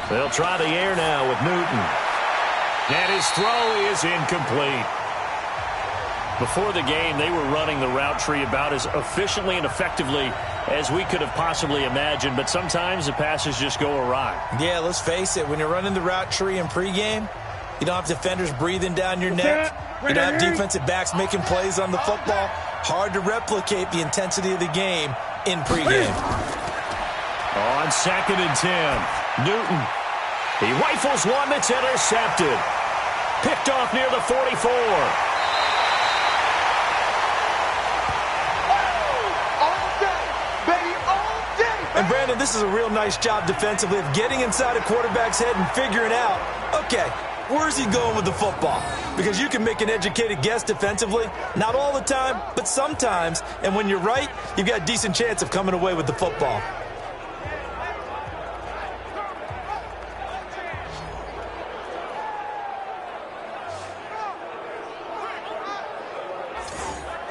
They'll try the air now with Newton. And his throw is incomplete. Before the game, they were running the route tree about as efficiently and effectively as we could have possibly imagined, but sometimes the passes just go awry. Yeah, let's face it. When you're running the route tree in pregame, you don't have defenders breathing down your neck. You don't have defensive backs making plays on the football. Hard to replicate the intensity of the game in pregame. On 2nd and 10, Newton. He rifles one that's intercepted. Picked off near the 44. And, Brandon, this is a real nice job defensively of getting inside a quarterback's head and figuring out, okay, where's he going with the football? Because you can make an educated guess defensively, not all the time, but sometimes. And when you're right, you've got a decent chance of coming away with the football.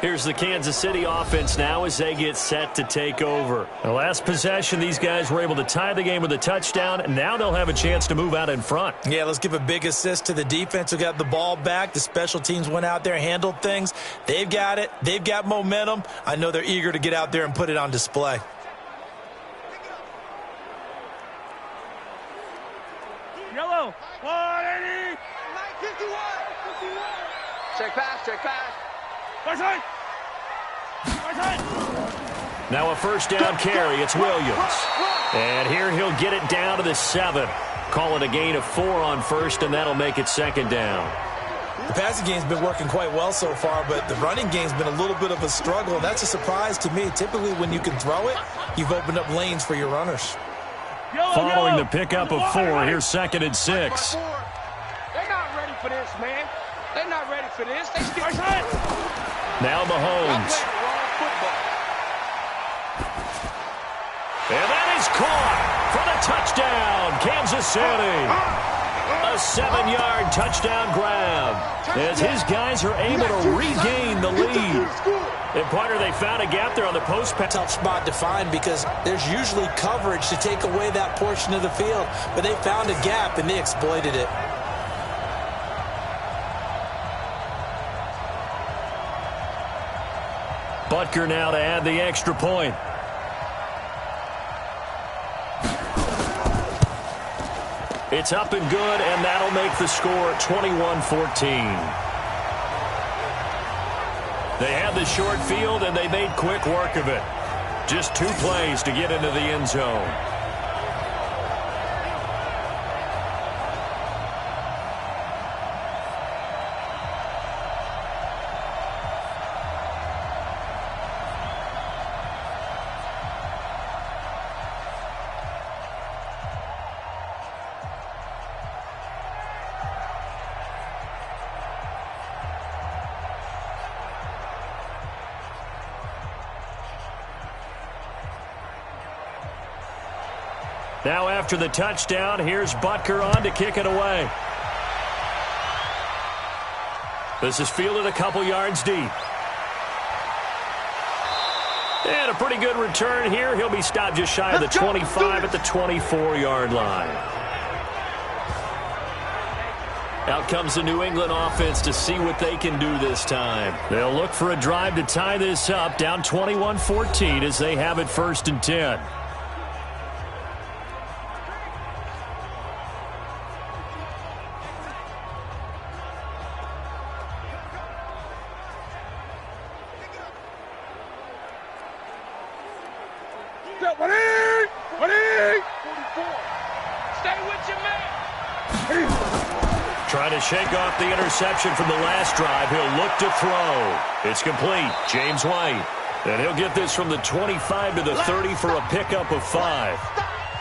Here's the Kansas City offense now as they get set to take over. The last possession, these guys were able to tie the game with a touchdown, and now they'll have a chance to move out in front. Yeah, let's give a big assist to the defense who got the ball back. The special teams went out there, handled things. They've got it. They've got momentum. I know they're eager to get out there and put it on display. Yellow. 180. 51. Check pass, check pass. Now a first down carry. It's Williams. And here he'll get it down to the 7. Call it a gain of 4 on first, and that'll make it 2nd down. The passing game's been working quite well so far, but the running game's been a little bit of a struggle, and that's a surprise to me. Typically, when you can throw it, you've opened up lanes for your runners. Following the pickup of 4, here's 2nd and 6. They're not ready for this, man. They're not ready for this. They still Now Mahomes. And that is caught for the touchdown, Kansas City. A 7-yard touchdown grab as his guys are able to regain the lead. And, partner, they found a gap there on the post. Tough spot to find because there's usually coverage to take away that portion of the field. But they found a gap, and they exploited it. Butker now to add the extra point. It's up and good, and that'll make the score 21-14. They had the short field, and they made quick work of it. Just 2 plays to get into the end zone. Now after the touchdown, here's Butker on to kick it away. This is fielded a couple yards deep. And a pretty good return here. He'll be stopped just shy of the 25 at the 24-yard line. Out comes the New England offense to see what they can do this time. They'll look for a drive to tie this up, down 21-14 as they have it 1st and 10. Trying to shake off the interception from the last drive. He'll look to throw. It's complete. James White. And he'll get this from the 25 to the 30 for a pickup of 5.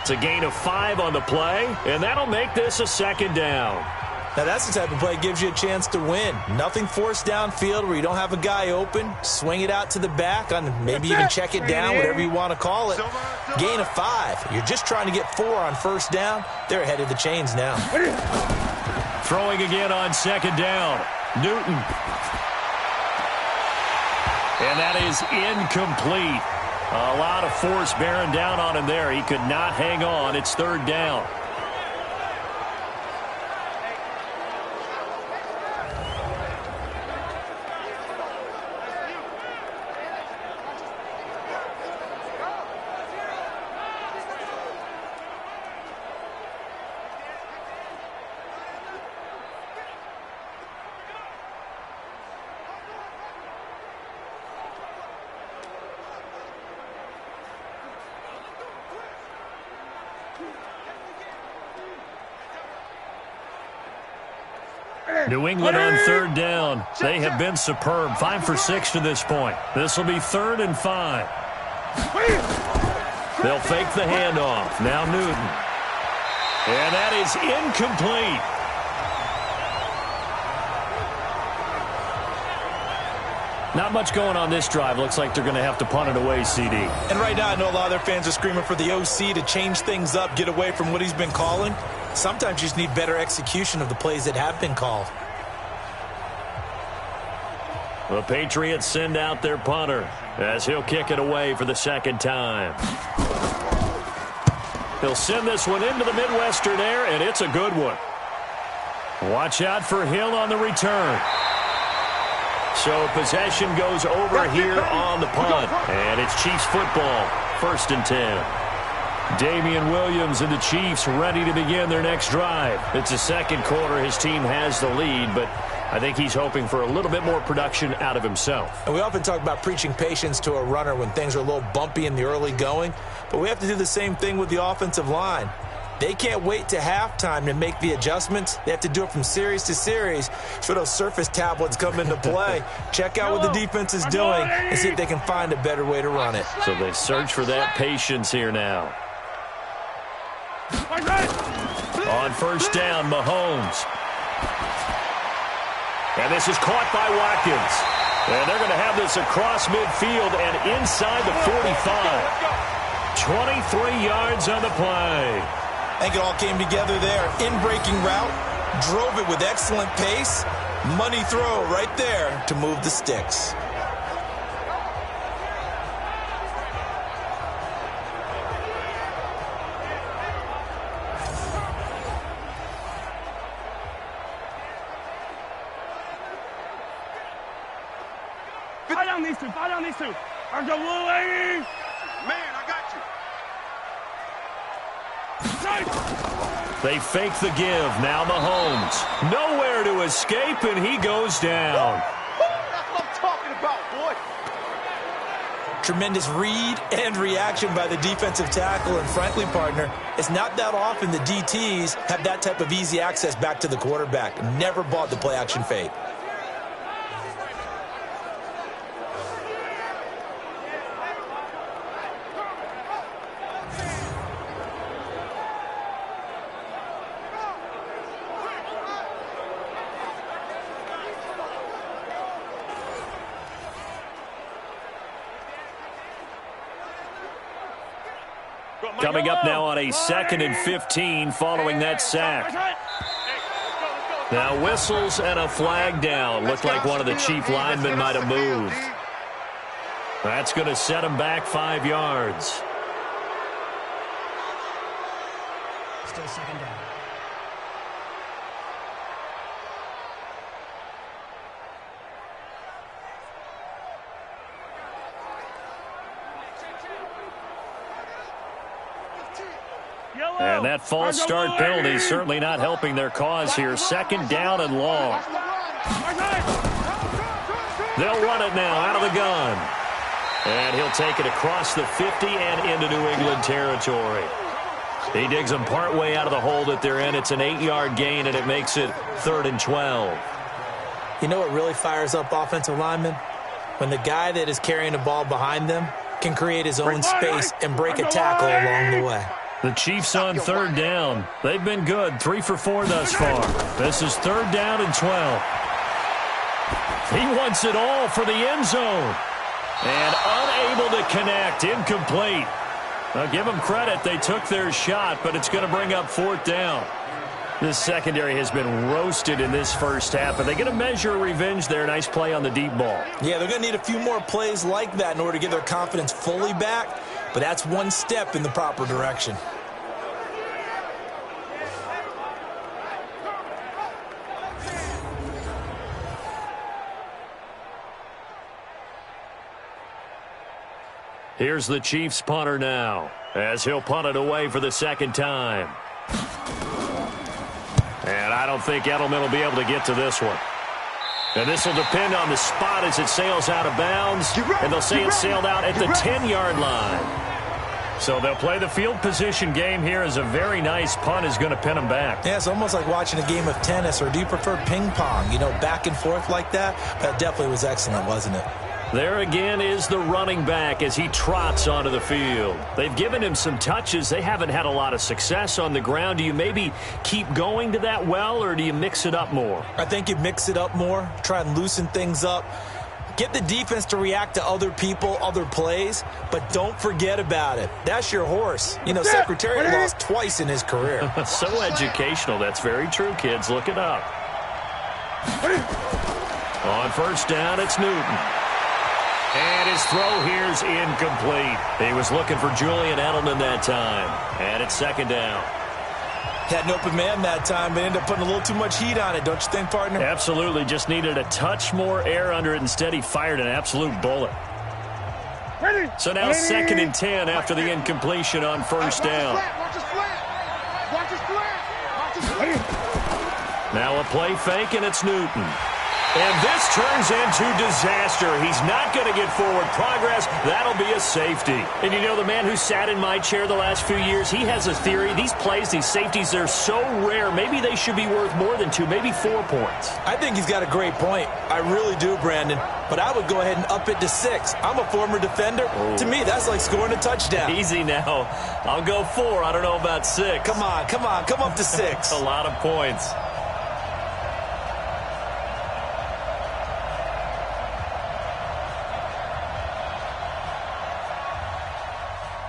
It's a gain of 5 on the play, and that'll make this a 2nd down. Now, that's the type of play that gives you a chance to win. Nothing forced downfield where you don't have a guy open. Swing it out to the back, on maybe even check it down, whatever you want to call it. Gain of 5. You're just trying to get 4 on 1st down. They're ahead of the chains now. Throwing again on 2nd down. Newton. And that is incomplete. A lot of force bearing down on him there. He could not hang on. It's third down. New England on third down. They have been superb. 5 for 6 to this point. This will be 3rd and 5. They'll fake the handoff. Now Newton. And that is incomplete. Not much going on this drive. Looks like they're going to have to punt it away, CD. And right now I know a lot of their fans are screaming for the OC to change things up, get away from what he's been calling. Sometimes you just need better execution of the plays that have been called. The Patriots send out their punter as he'll kick it away for the second time. He'll send this one into the Midwestern air, and it's a good one. Watch out for Hill on the return. So possession goes over here on the punt, and it's Chiefs football, 1st and 10. Damian Williams and the Chiefs ready to begin their next drive. It's the second quarter. His team has the lead, but I think he's hoping for a little bit more production out of himself. And we often talk about preaching patience to a runner when things are a little bumpy in the early going, but we have to do the same thing with the offensive line. They can't wait to halftime to make the adjustments. They have to do it from series to series. So those surface tablets come into play. Check out what the defense is doing and see if they can find a better way to run it. So they search for that patience here now. On first down, Mahomes. And this is caught by Watkins. And they're going to have this across midfield and inside the 45. 23 yards on the play. I think it all came together there. In-breaking route, drove it with excellent pace. Money throw right there to move the sticks. Fire down these two. Fire down these two. There's a blue lady. Man, I got you. They fake the give. Now Mahomes. Nowhere to escape, and he goes down. That's what I'm talking about, boy. Tremendous read and reaction by the defensive tackle. And frankly, partner, it's not that often the DTs have that type of easy access back to the quarterback. Never bought the play-action fake. Coming up now on a 2nd and 15 following that sack. Now whistles and a flag down. Looked like one of the Chief linemen might have moved. That's going to set him back 5 yards. Still 2nd down. And that false start penalty certainly not helping their cause here. 2nd down and long. They'll run it now out of the gun. And he'll take it across the 50 and into New England territory. He digs them partway out of the hole that they're in. It's an 8-yard gain, and it makes it 3rd and 12. You know what really fires up offensive linemen? When the guy that is carrying the ball behind them can create his own space and break a tackle along the way. The Chiefs on 3rd down. They've been good. 3 for 4 thus far. This is 3rd down and 12. He wants it all for the end zone. And unable to connect. Incomplete. Now give them credit. They took their shot, but it's going to bring up 4th down. This secondary has been roasted in this first half, but they get a measure of revenge there. Nice play on the deep ball. Yeah, they're going to need a few more plays like that in order to get their confidence fully back, but that's one step in the proper direction. Here's the Chiefs punter now, as he'll punt it away for the second time. And I don't think Edelman will be able to get to this one. And this will depend on the spot as it sails out of bounds. And they'll say it sailed out at the 10-yard line. So they'll play the field position game here as a very nice punt is going to pin them back. Yeah, it's almost like watching a game of tennis, or do you prefer ping pong? You know, back and forth like that? That definitely was excellent, wasn't it? There again is the running back as he trots onto the field. They've given him some touches. They haven't had a lot of success on the ground. Do you maybe keep going to that well, or do you mix it up more? I think you mix it up more, try and loosen things up. Get the defense to react to other people, other plays, but don't forget about it. That's your horse. You know, Secretariat lost twice in his career. So educational. That's very true, kids. Look it up. On first down, it's Newton. And his throw here is incomplete. He was looking for Julian Edelman that time. And it's second down. Had an open man that time, but ended up putting a little too much heat on it, don't you think, partner? Absolutely. Just needed a touch more air under it. Instead, he fired an absolute bullet. So now second and 10 after the incompletion on first down. Now a play fake, and it's Newton. And this turns into disaster. He's not going to get forward progress. That'll be a safety. And you know, the man who sat in my chair the last few years, he has a theory. These plays, these safeties, they're so rare. Maybe they should be worth more than 2, maybe 4 points. I think he's got a great point. I really do, Brandon. But I would go ahead and up it to 6. I'm a former defender. Oh. To me, that's like scoring a touchdown. Easy now. I'll go 4. I don't know about 6. Come on. Come up to 6. A lot of points.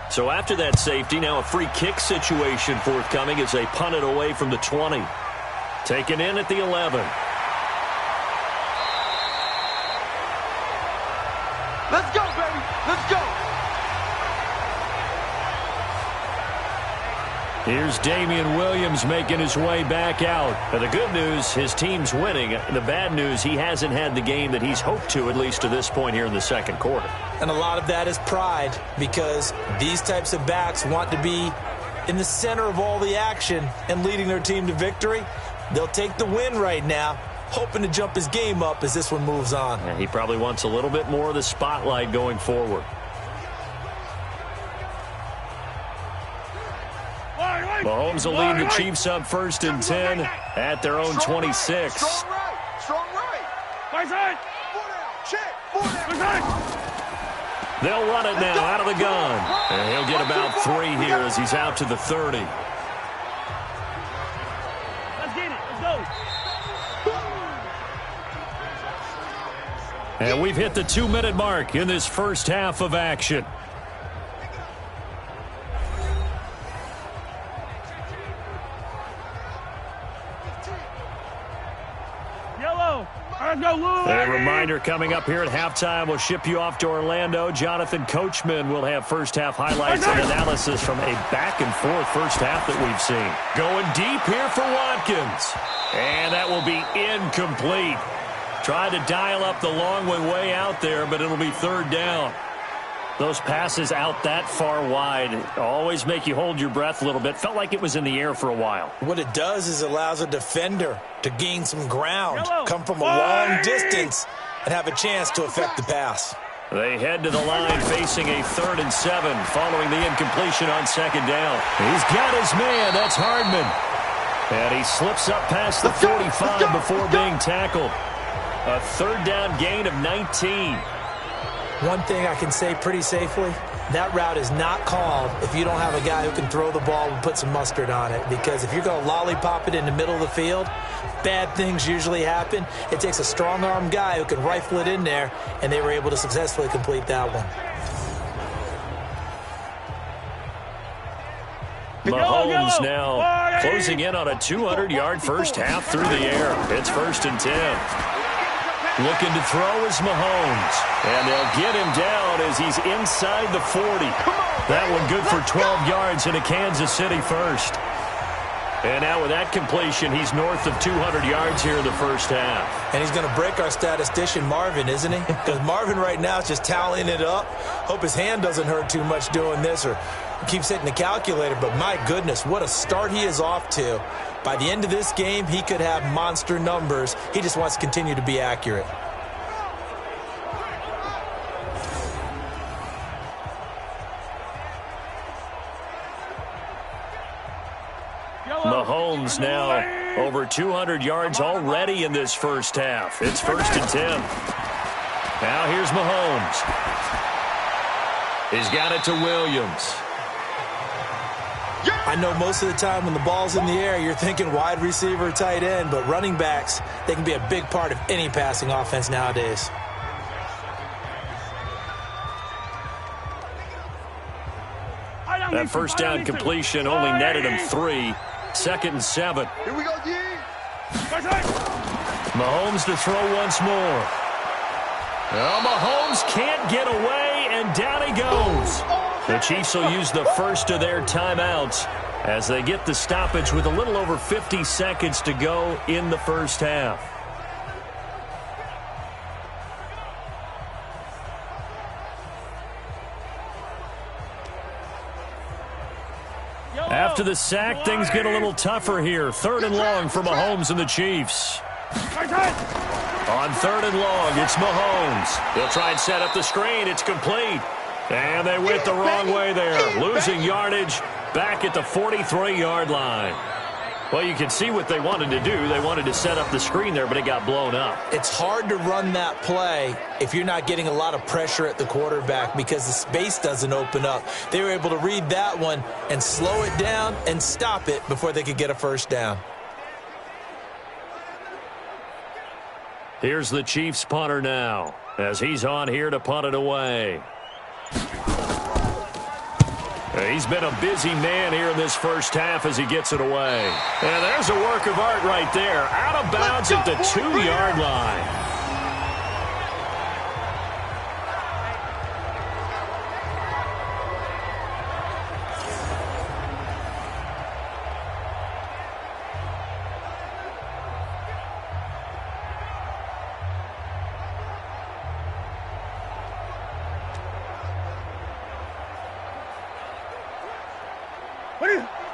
So after that safety, now a free kick situation forthcoming as they punt it away from the 20. Taken in at the 11. Let's go, baby. Let's go. Here's Damian Williams making his way back out. And the good news, his team's winning. The bad news, he hasn't had the game that he's hoped to, at least to this point here in the second quarter. And a lot of that is pride, because these types of backs want to be in the center of all the action and leading their team to victory. They'll take the win right now, hoping to jump his game up as this one moves on. Yeah, he probably wants a little bit more of the spotlight going forward. Mahomes will lead the Chiefs up first and 10 at their own 26. Strong right. Strong right. Right side. Check. They'll run it now out of the gun. And he'll get about 3 here as he's out to the 30. Let's get it. Let's go. And we've hit the 2-minute mark in this first half of action. A reminder coming up here at halftime, we'll ship you off to Orlando. Jonathan Coachman will have first-half highlights and analysis from a back-and-forth first half that we've seen. Going deep here for Watkins. And that will be incomplete. Tried to dial up the long one way out there, but it'll be third down. Those passes out that far wide always make you hold your breath a little bit. Felt like it was in the air for a while. What it does is allows a defender to gain some ground, come from a long distance, and have a chance to affect the pass. They head to the line facing a 3rd and 7 following the incompletion on second down. He's got his man. That's Hardman. And he slips up past the 45 before being tackled. A third down gain of 19. One thing I can say pretty safely, that route is not called if you don't have a guy who can throw the ball and put some mustard on it. Because if you're going to lollipop it in the middle of the field, bad things usually happen. It takes a strong-arm guy who can rifle it in there, and they were able to successfully complete that one. Mahomes now Closing in on a 200-yard first half through the air. It's 1st and 10. Looking to throw is Mahomes. And they'll get him down as he's inside the 40. That one good for 12 yards into Kansas City first. And now with that completion, he's north of 200 yards here in the first half. And he's going to break our statistician Marvin, isn't he? Because Marvin right now is just tallying it up. Hope his hand doesn't hurt too much doing this or keeps hitting the calculator. But my goodness, what a start he is off to. By the end of this game, he could have monster numbers. He just wants to continue to be accurate. Mahomes now over 200 yards already in this first half. It's 1st and 10. Now here's Mahomes. He's got it to Williams. I know most of the time when the ball's in the air, you're thinking wide receiver, tight end, but running backs, they can be a big part of any passing offense nowadays. That first down completion only netted him 3. 2nd and 7. Here we go, D. Mahomes to throw once more. Well, Mahomes can't get away, and down he goes. The Chiefs will use the first of their timeouts as they get the stoppage with a little over 50 seconds to go in the first half. After the sack, things get a little tougher here. 3rd and long for Mahomes and the Chiefs. On 3rd and long, it's Mahomes. They'll try and set up the screen. It's complete. And they went the wrong way there. Losing yardage back at the 43-yard line. Well, you can see what they wanted to do. They wanted to set up the screen there, but it got blown up. It's hard to run that play if you're not getting a lot of pressure at the quarterback because the space doesn't open up. They were able to read that one and slow it down and stop it before they could get a first down. Here's the Chiefs punter now as he's on here to punt it away. He's been a busy man here in this first half as he gets it away. And there's a work of art right there. Out of bounds at the 2-yard line.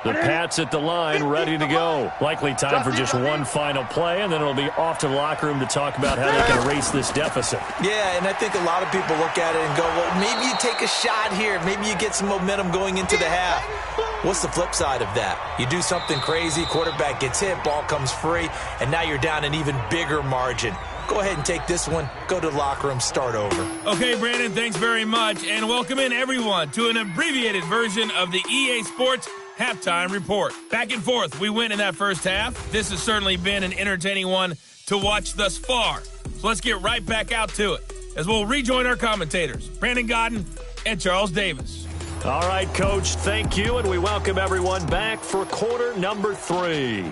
The Pats at the line, ready to go. Likely time for just one final play, and then it'll be off to the locker room to talk about how they can erase this deficit. Yeah, and I think a lot of people look at it and go, well, maybe you take a shot here. Maybe you get some momentum going into the half. What's the flip side of that? You do something crazy, quarterback gets hit, ball comes free, and now you're down an even bigger margin. Go ahead and take this one, go to the locker room, start over. Okay, Brandon, thanks very much, and welcome in everyone to an abbreviated version of the EA Sports Halftime Report. Back and forth, we win in that first half. This has certainly been an entertaining one to watch thus far. So let's get right back out to it as we'll rejoin our commentators, Brandon Godden and Charles Davis. All right, Coach, thank you, and we welcome everyone back for quarter number 3.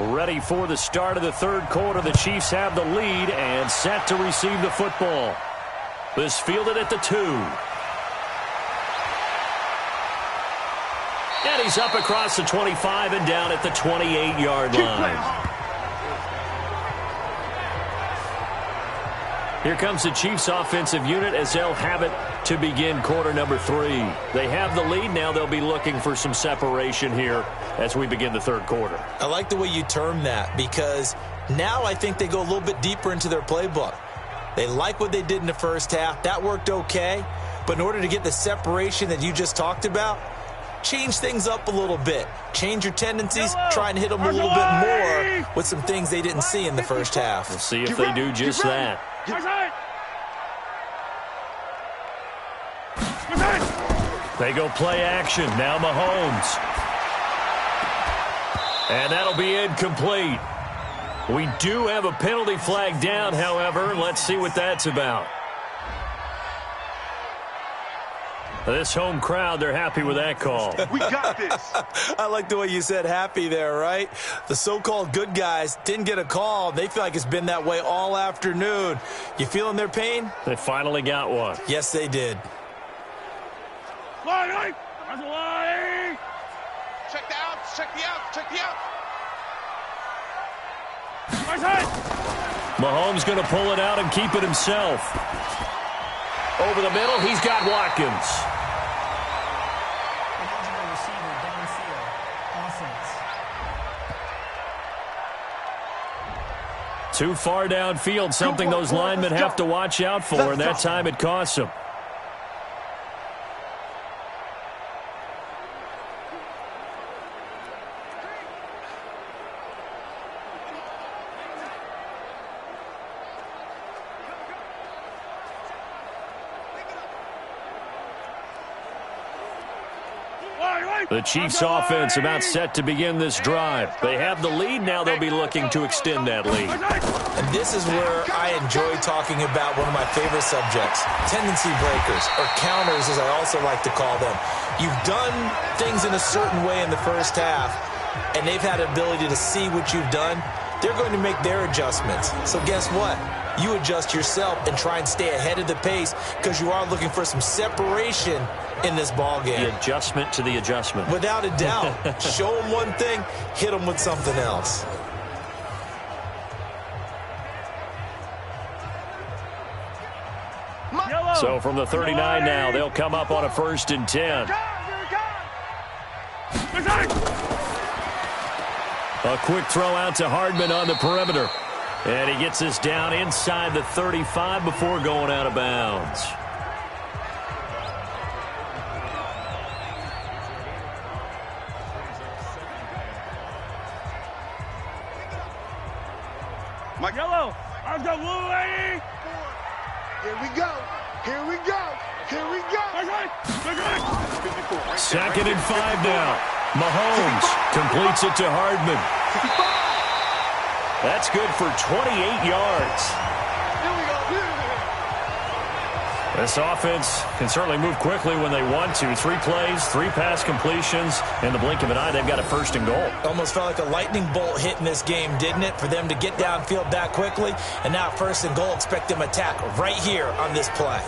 Ready for the start of the third quarter. The Chiefs have the lead and set to receive the football. This fielded at the 2. And he's up across the 25 and down at the 28-yard line. Here comes the Chiefs offensive unit as they'll have it to begin quarter number 3. They have the lead. Now they'll be looking for some separation here as we begin the third quarter. I like the way you term that because now I think they go a little bit deeper into their playbook. They like what they did in the first half. That worked okay. But in order to get the separation that you just talked about, change things up a little bit. Change your tendencies. Try and hit them a little bit more with some things they didn't see in the first half. We'll see if they do just that. They go play action. Now Mahomes. And that'll be incomplete. We do have a penalty flag down, however. Let's see what that's about. This home crowd, they're happy with that call. We got this. I like the way you said happy there, right? The so-called good guys didn't get a call. They feel like it's been that way all afternoon. You feeling their pain? They finally got one. Yes, they did. Line, that's a line. Check the outs, check the outs, check the outs. Mahomes going to pull it out and keep it himself. Over the middle, he's got Watkins. Eligible receiver downfield. Offense. Too far downfield, something those linemen have to watch out for, and that time it costs them. The Chiefs offense about set to begin this drive. They have the lead. Now they'll be looking to extend that lead. And this is where I enjoy talking about one of my favorite subjects, tendency breakers, or counters as I also like to call them. You've done things in a certain way in the first half, and they've had the ability to see what you've done. They're going to make their adjustments. So guess what? You adjust yourself and try and stay ahead of the pace because you are looking for some separation in this ball game. The adjustment to the adjustment. Without a doubt. Show them one thing, hit them with something else. So from the 39 now, they'll come up on a 1st and 10. A quick throw out to Hardman on the perimeter. And he gets this down inside the 35 before going out of bounds. Mike Yellow, I've got blue lady. Here we go. Here we go. Here we go. 2nd and 5 now. Mahomes completes it to Hardman. That's good for 28 yards. Here we go. This offense can certainly move quickly when they want to. 3 plays, 3 pass completions. In the blink of an eye, they've got a 1st and goal. Almost felt like a lightning bolt hit in this game, didn't it? For them to get downfield that quickly. And now 1st and goal, expect them to attack right here on this play.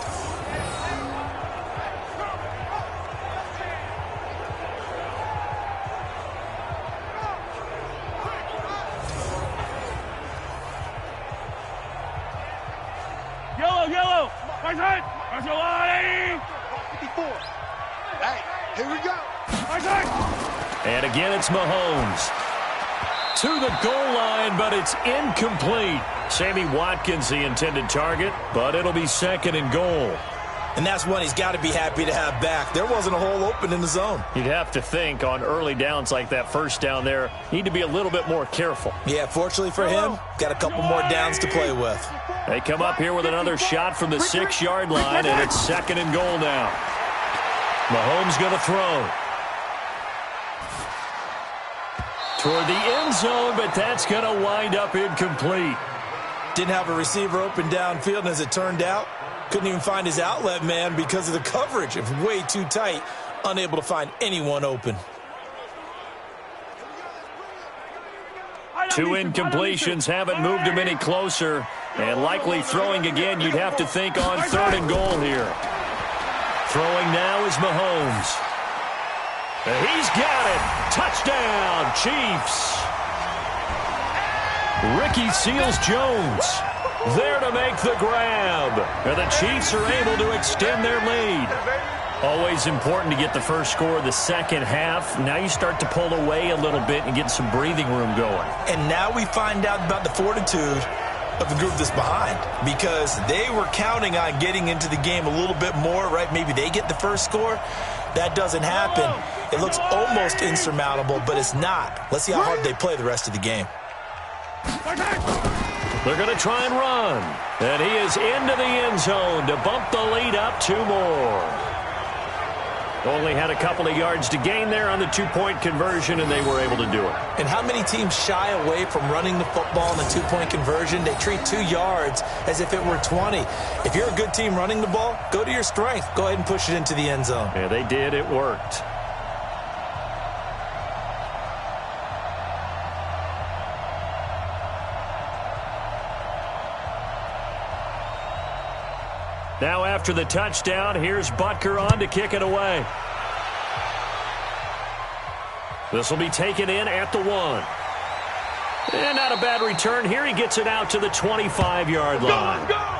Yellow. Right side. That's a line. 54. Hey, here we go. Right side. And again, it's Mahomes. To the goal line, but it's incomplete. Sammy Watkins, the intended target, but it'll be 2nd and goal. And that's one he's got to be happy to have back. There wasn't a hole open in the zone. You'd have to think on early downs like that, 1st down there, need to be a little bit more careful. Yeah, fortunately for him, got a couple more downs to play with. They come up here with another shot from the 6-yard line, and it's 2nd and goal now. Mahomes going to throw. Toward the end zone, but that's going to wind up incomplete. Didn't have a receiver open downfield, and as it turned out, couldn't even find his outlet man because of the coverage. It was way too tight, unable to find anyone open. 2 incompletions haven't moved him any closer, and likely throwing again, you'd have to think on 3rd and goal here. Throwing now is Mahomes. And he's got it. Touchdown, Chiefs. Ricky Seals-Jones there to make the grab. And the Chiefs are able to extend their lead. Always important to get the first score of the second half. Now you start to pull away a little bit and get some breathing room going. And now we find out about the fortitude of the group that's behind because they were counting on getting into the game a little bit more, right? Maybe they get the first score. That doesn't happen. It looks almost insurmountable, but it's not. Let's see how hard they play the rest of the game. They're going to try and run. And he is into the end zone to bump the lead up 2 more. Only had a couple of yards to gain there on the 2-point conversion, and they were able to do it. And how many teams shy away from running the football in the 2-point conversion? They treat 2 yards as if it were 20. If you're a good team running the ball, go to your strength. Go ahead and push it into the end zone. Yeah, they did. It worked. Now after the touchdown, here's Butker on to kick it away. This will be taken in at the 1. And not a bad return. Here he gets it out to the 25-yard line. Let's go!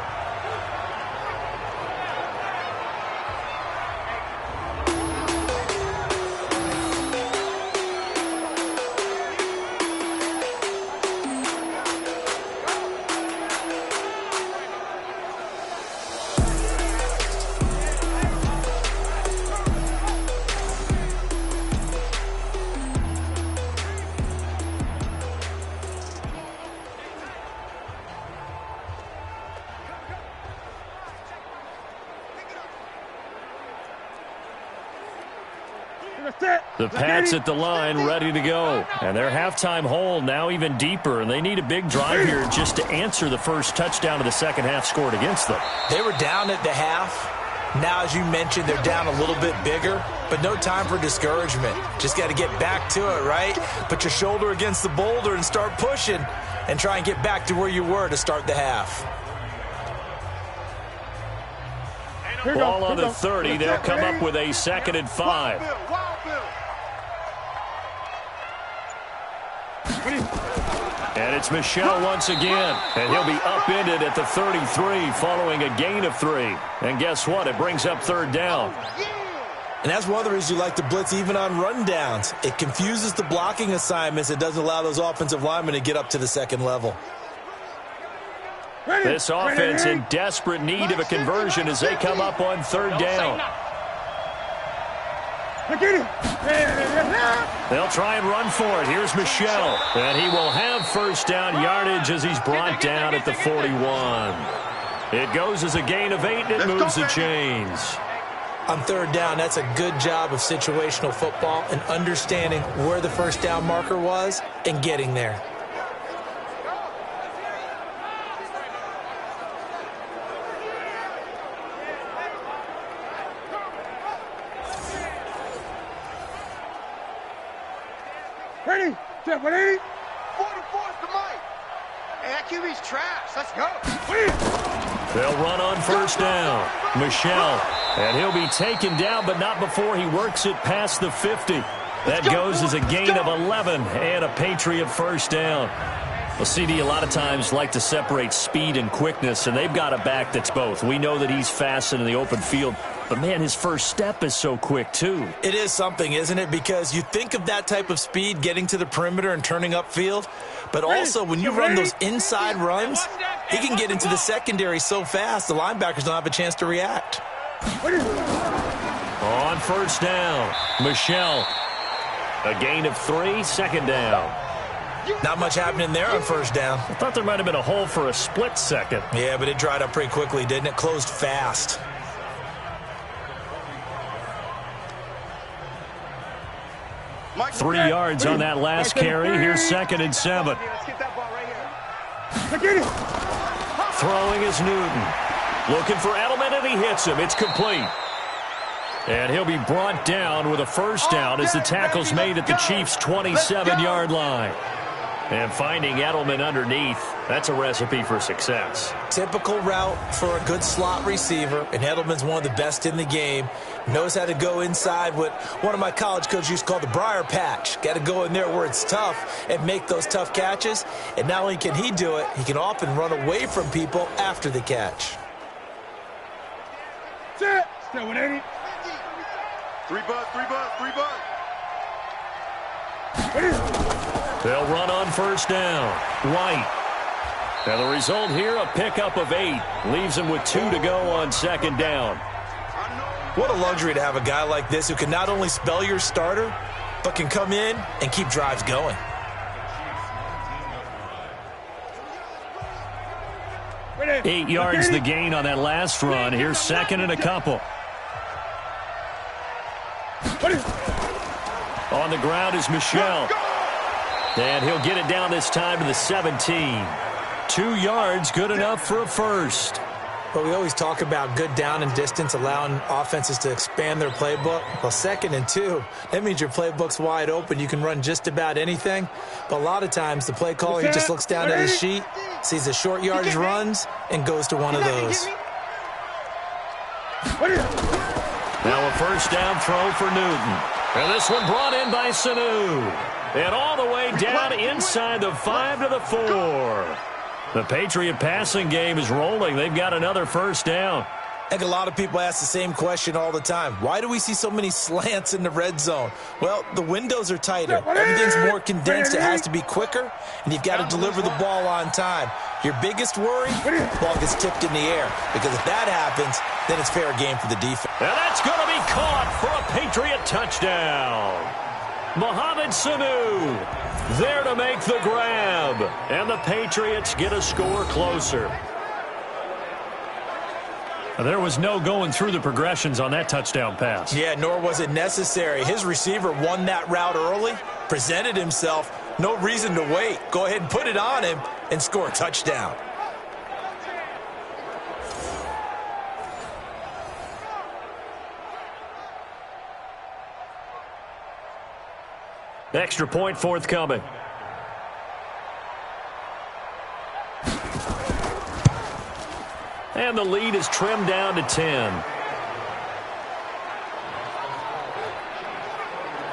The Pats at the line, ready to go. And their halftime hole now even deeper, and they need a big drive here just to answer the first touchdown of the second half scored against them. They were down at the half. Now, as you mentioned, they're down a little bit bigger, but no time for discouragement. Just got to get back to it, right? Put your shoulder against the boulder and start pushing and try and get back to where you were to start the half. Ball on the 30. They'll come up with a 2nd and 5. And it's Michel once again. And he'll be upended at the 33 following a gain of 3. And guess what? It brings up 3rd down. And that's one of the reasons you like to blitz even on rundowns. It confuses the blocking assignments. It doesn't allow those offensive linemen to get up to the second level. This offense in desperate need of a conversion as they come up on 3rd down. They'll try and run for it. Here's Michel. And he will have 1st down yardage as he's brought down at the 41. It goes as a gain of 8, and it moves the chains. On 3rd down, that's a good job of situational football and understanding where the 1st down marker was and getting there. Ready? Set, ready? 44's the mic. Hey, that QB's trash. Let's go. They'll run on 1st down. Michel. And he'll be taken down, but not before he works it past the 50. That goes as a gain of 11 and a Patriot 1st down. Well, CD, a lot of times like to separate speed and quickness, and they've got a back that's both. We know that he's fast in the open field, but, man, his first step is so quick, too. It is something, isn't it? Because you think of that type of speed getting to the perimeter and turning upfield, but also when you run those inside runs, he can get into the secondary so fast the linebackers don't have a chance to react. On 1st down, Michel. A gain of 3, 2nd down. Not much happening there on 1st down. I thought there might have been a hole for a split second. Yeah, but it dried up pretty quickly, didn't it? Closed fast. Three yards on that last carry. Here's 2nd and 7. Throwing is Newton. Looking for Edelman, and he hits him. It's complete. And he'll be brought down with a 1st down as the tackle's made at the Chiefs' 27-yard line. And finding Edelman underneath, that's a recipe for success. Typical route for a good slot receiver, and Edelman's one of the best in the game. Knows how to go inside what one of my college coaches used to call the briar patch. Got to go in there where it's tough and make those tough catches. And not only can he do it, he can often run away from people after the catch. Set. Still 180. 3 bucks, 3 bucks, 3 bucks. They'll run on 1st down. White. And the result here, a pickup of 8. Leaves him with 2 to go on second down. What a luxury to have a guy like this who can not only spell your starter, but can come in and keep drives going. Ready. 8 yards the gain on that last run. Here's second and a couple. On the ground is Michel. And he'll get it down this time to the 17. 2 yards, good enough for a first. But we always talk about good down and distance, allowing offenses to expand their playbook. Well, 2nd and 2, that means your playbook's wide open. You can run just about anything. But a lot of times, the play caller, he just looks down at his sheet, sees the short yardage runs, and goes to one of those. Now a first down throw for Newton. And this one brought in by Sanu. And all the way down inside the 5 to the 4. The Patriot passing game is rolling. They've got another first down. I think a lot of people ask the same question all the time. Why do we see so many slants in the red zone? Well, the windows are tighter. Everything's more condensed. It has to be quicker, and you've got to deliver the ball on time. Your biggest worry, the ball gets tipped in the air, because if that happens, then it's fair game for the defense. And that's going to be caught for a Patriot touchdown. Mohamed Sanu there to make the grab. And the Patriots get a score closer. There was no going through the progressions on that touchdown pass. Yeah, nor was it necessary. His receiver won that route early, presented himself. No reason to wait. Go ahead and put it on him and score a touchdown. Extra point forthcoming. And the lead is trimmed down to 10.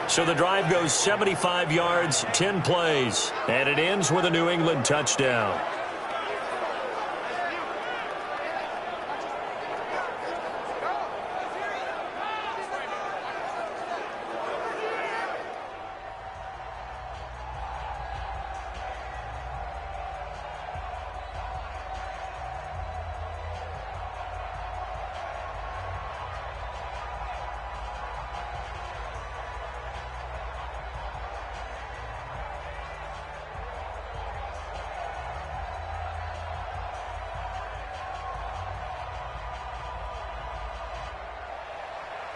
So the drive goes 75 yards, 10 plays, and it ends with a New England touchdown.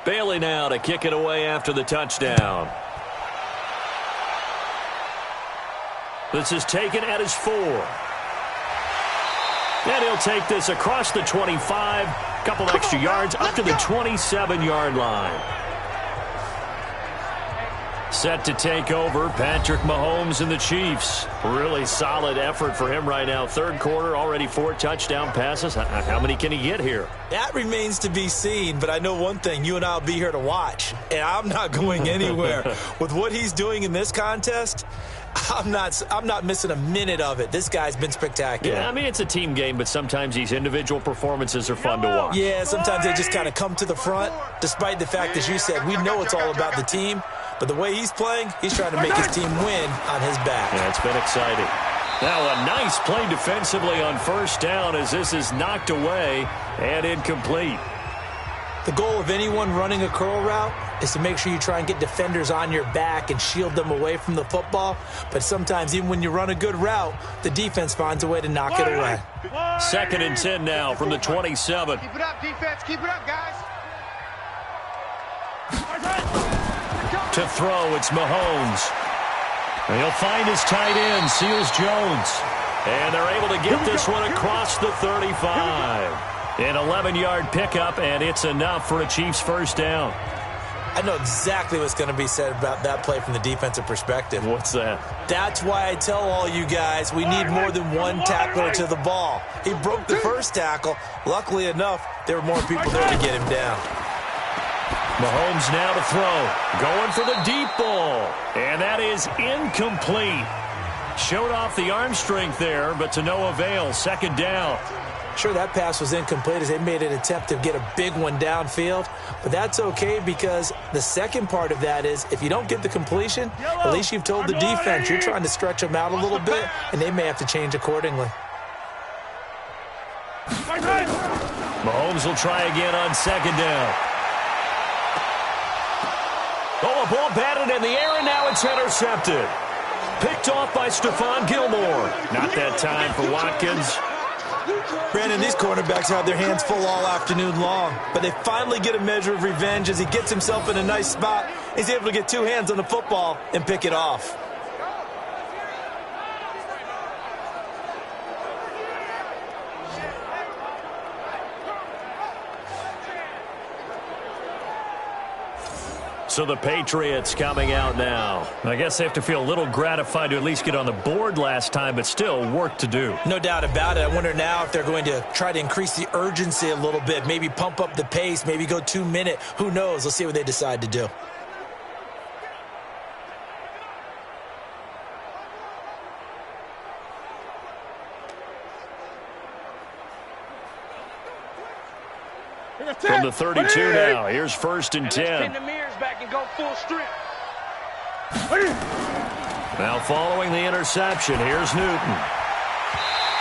Bailey now to kick it away after the touchdown. This is taken at his 4. And he'll take this across the 25, couple extra yards up to the 27-yard line. Set to take over, Patrick Mahomes and the Chiefs. Really solid effort for him right now. Third quarter, already 4 touchdown passes. How many can he get here? That remains to be seen, but I know one thing. You and I will be here to watch, and I'm not going anywhere. With what he's doing in this contest, I'm not missing a minute of it. This guy's been spectacular. Yeah, I mean, it's a team game, but sometimes these individual performances are fun to watch. Yeah, sometimes they just kind of come to the front, despite the fact, as you said, we know it's all about the team. But the way he's playing, he's trying to make his team win on his back. Yeah, it's been exciting. Now a nice play defensively on first down as this is knocked away and incomplete. The goal of anyone running a curl route is to make sure you try and get defenders on your back and shield them away from the football. But sometimes even when you run a good route, the defense finds a way to knock it away. 2nd and 10 now from the 27. Keep it up, defense. Keep it up, guys. To throw, it's Mahomes. And he'll find his tight end, Seals Jones. And they're able to get this one across the 35. An 11-yard pickup, and it's enough for a Chiefs first down. I know exactly what's going to be said about that play from the defensive perspective. What's that? That's why I tell all you guys we need more than one tackler to the ball. He broke the first tackle. Luckily enough, there were more people there to get him down. Mahomes now to throw. Going for the deep ball. And that is incomplete. Showed off the arm strength there, but to no avail. Second down. Sure, that pass was incomplete as they made an attempt to get a big one downfield. But that's okay because the second part of that is if you don't get the completion, at least you've told the defense you're trying to stretch them out a little bit, and they may have to change accordingly. Mahomes will try again on second down. Oh, a ball batted in the air, and now it's intercepted. Picked off by Stephon Gilmore. Not that time for Watkins. Brandon, these cornerbacks have their hands full all afternoon long, but they finally get a measure of revenge as he gets himself in a nice spot. He's able to get two hands on the football and pick it off. So the Patriots coming out now. I guess they have to feel a little gratified to at least get on the board last time, but still work to do. No doubt about it. I wonder now if they're going to try to increase the urgency a little bit, maybe pump up the pace, maybe go 2 minute. Who knows? Let's see what they decide to do. From the 32 now, here's 1st and 10. Pin the mirrors back and go full strip. Now following the interception, here's Newton.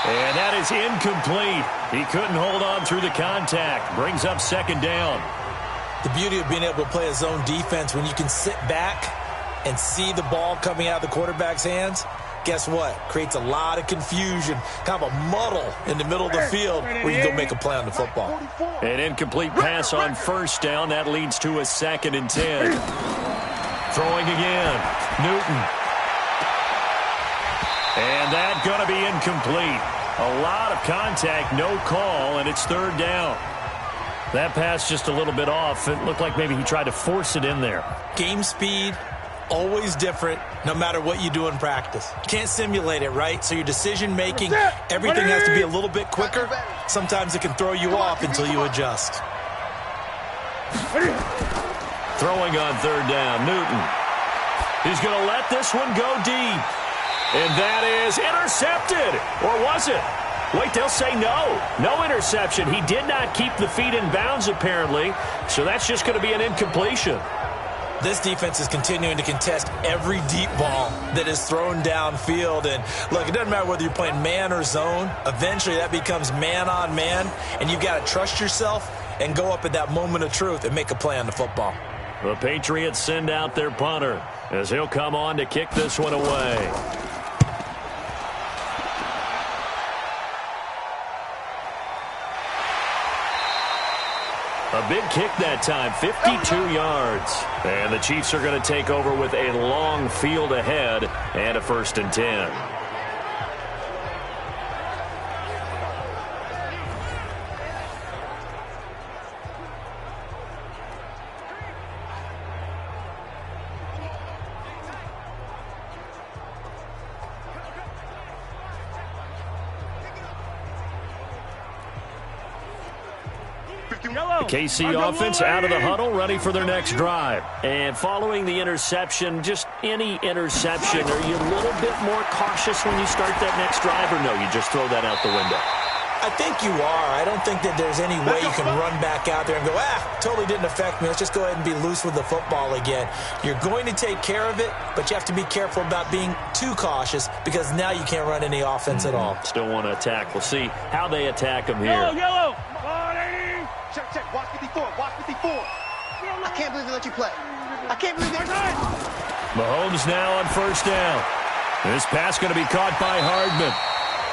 And that is incomplete. He couldn't hold on through the contact. Brings up 2nd down. The beauty of being able to play a zone defense when you can sit back and see the ball coming out of the quarterback's hands, guess what? Creates a lot of confusion, kind of a muddle in the middle of the field where you go make a play on the football. An incomplete pass on 1st down. That leads to a 2nd and 10. Throwing again. Newton. And that going to be incomplete. A lot of contact, no call, and it's 3rd down. That pass just a little bit off. It looked like maybe he tried to force it in there. Game speed, always different, no matter what you do in practice. You can't simulate it, right? So your decision-making, everything has to be a little bit quicker. Sometimes it can throw you off until you adjust. Throwing on 3rd down, Newton. He's going to let this one go deep. And that is intercepted. Or was it? Wait, they'll say no. No interception. He did not keep the feet in bounds, apparently. So that's just going to be an incompletion. This defense is continuing to contest every deep ball that is thrown downfield. And, look, it doesn't matter whether you're playing man or zone. Eventually, that becomes man-on-man, and you've got to trust yourself and go up at that moment of truth and make a play on the football. The Patriots send out their punter as he'll come on to kick this one away. A big kick that time, 52 yards. And the Chiefs are going to take over with a long field ahead and a 1st and 10. The KC offense out of the huddle, ready for their next drive. And following the interception, just any interception, are you a little bit more cautious when you start that next drive, or no, you just throw that out the window? I think you are. I don't think that there's any way you can run back out there and go, totally didn't affect me. Let's just go ahead and be loose with the football again. You're going to take care of it, but you have to be careful about being too cautious because now you can't run any offense at all. Still want to attack. We'll see how they attack them here. Yellow. Check. Watch 54. Watch 54. I can't believe they let you play. I can't believe they... Mahomes now on 1st down. This pass going to be caught by Hardman.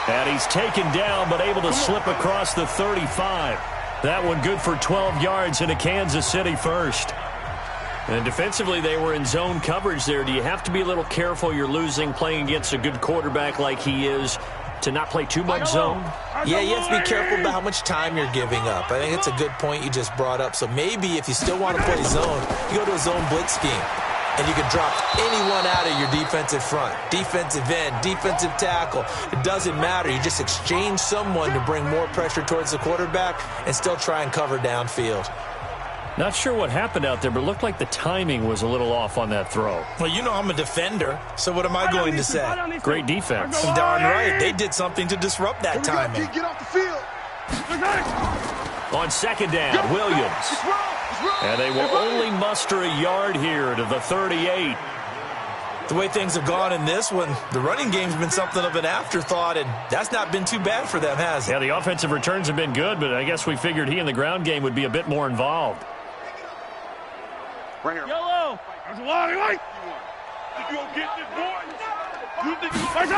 And he's taken down, but able to slip across the 35. That one good for 12 yards into Kansas City 1st. And defensively, they were in zone coverage there. Do you have to be a little careful you're losing playing against a good quarterback like he is to not play too much zone? Yeah, you have to be careful about how much time you're giving up. I think it's a good point you just brought up. So maybe if you still want to play zone, you go to a zone blitz scheme. And you can drop anyone out of your defensive front, defensive end, defensive tackle. It doesn't matter. You just exchange someone to bring more pressure towards the quarterback and still try and cover downfield. Not sure what happened out there, but it looked like the timing was a little off on that throw. Well, you know I'm a defender, so what am I going to say? Great defense. Darn right. They did something to disrupt that timing. Get off the field. On 2nd down, Williams. And they will only muster a yard here to the 38. The way things have gone in this one, the running game's been something of an afterthought, and that's not been too bad for them, has it? Yeah, the offensive returns have been good, but I guess we figured he in the ground game would be a bit more involved. Right here. Yellow. There's a lot of light. You gonna get this, boy? You think you fight?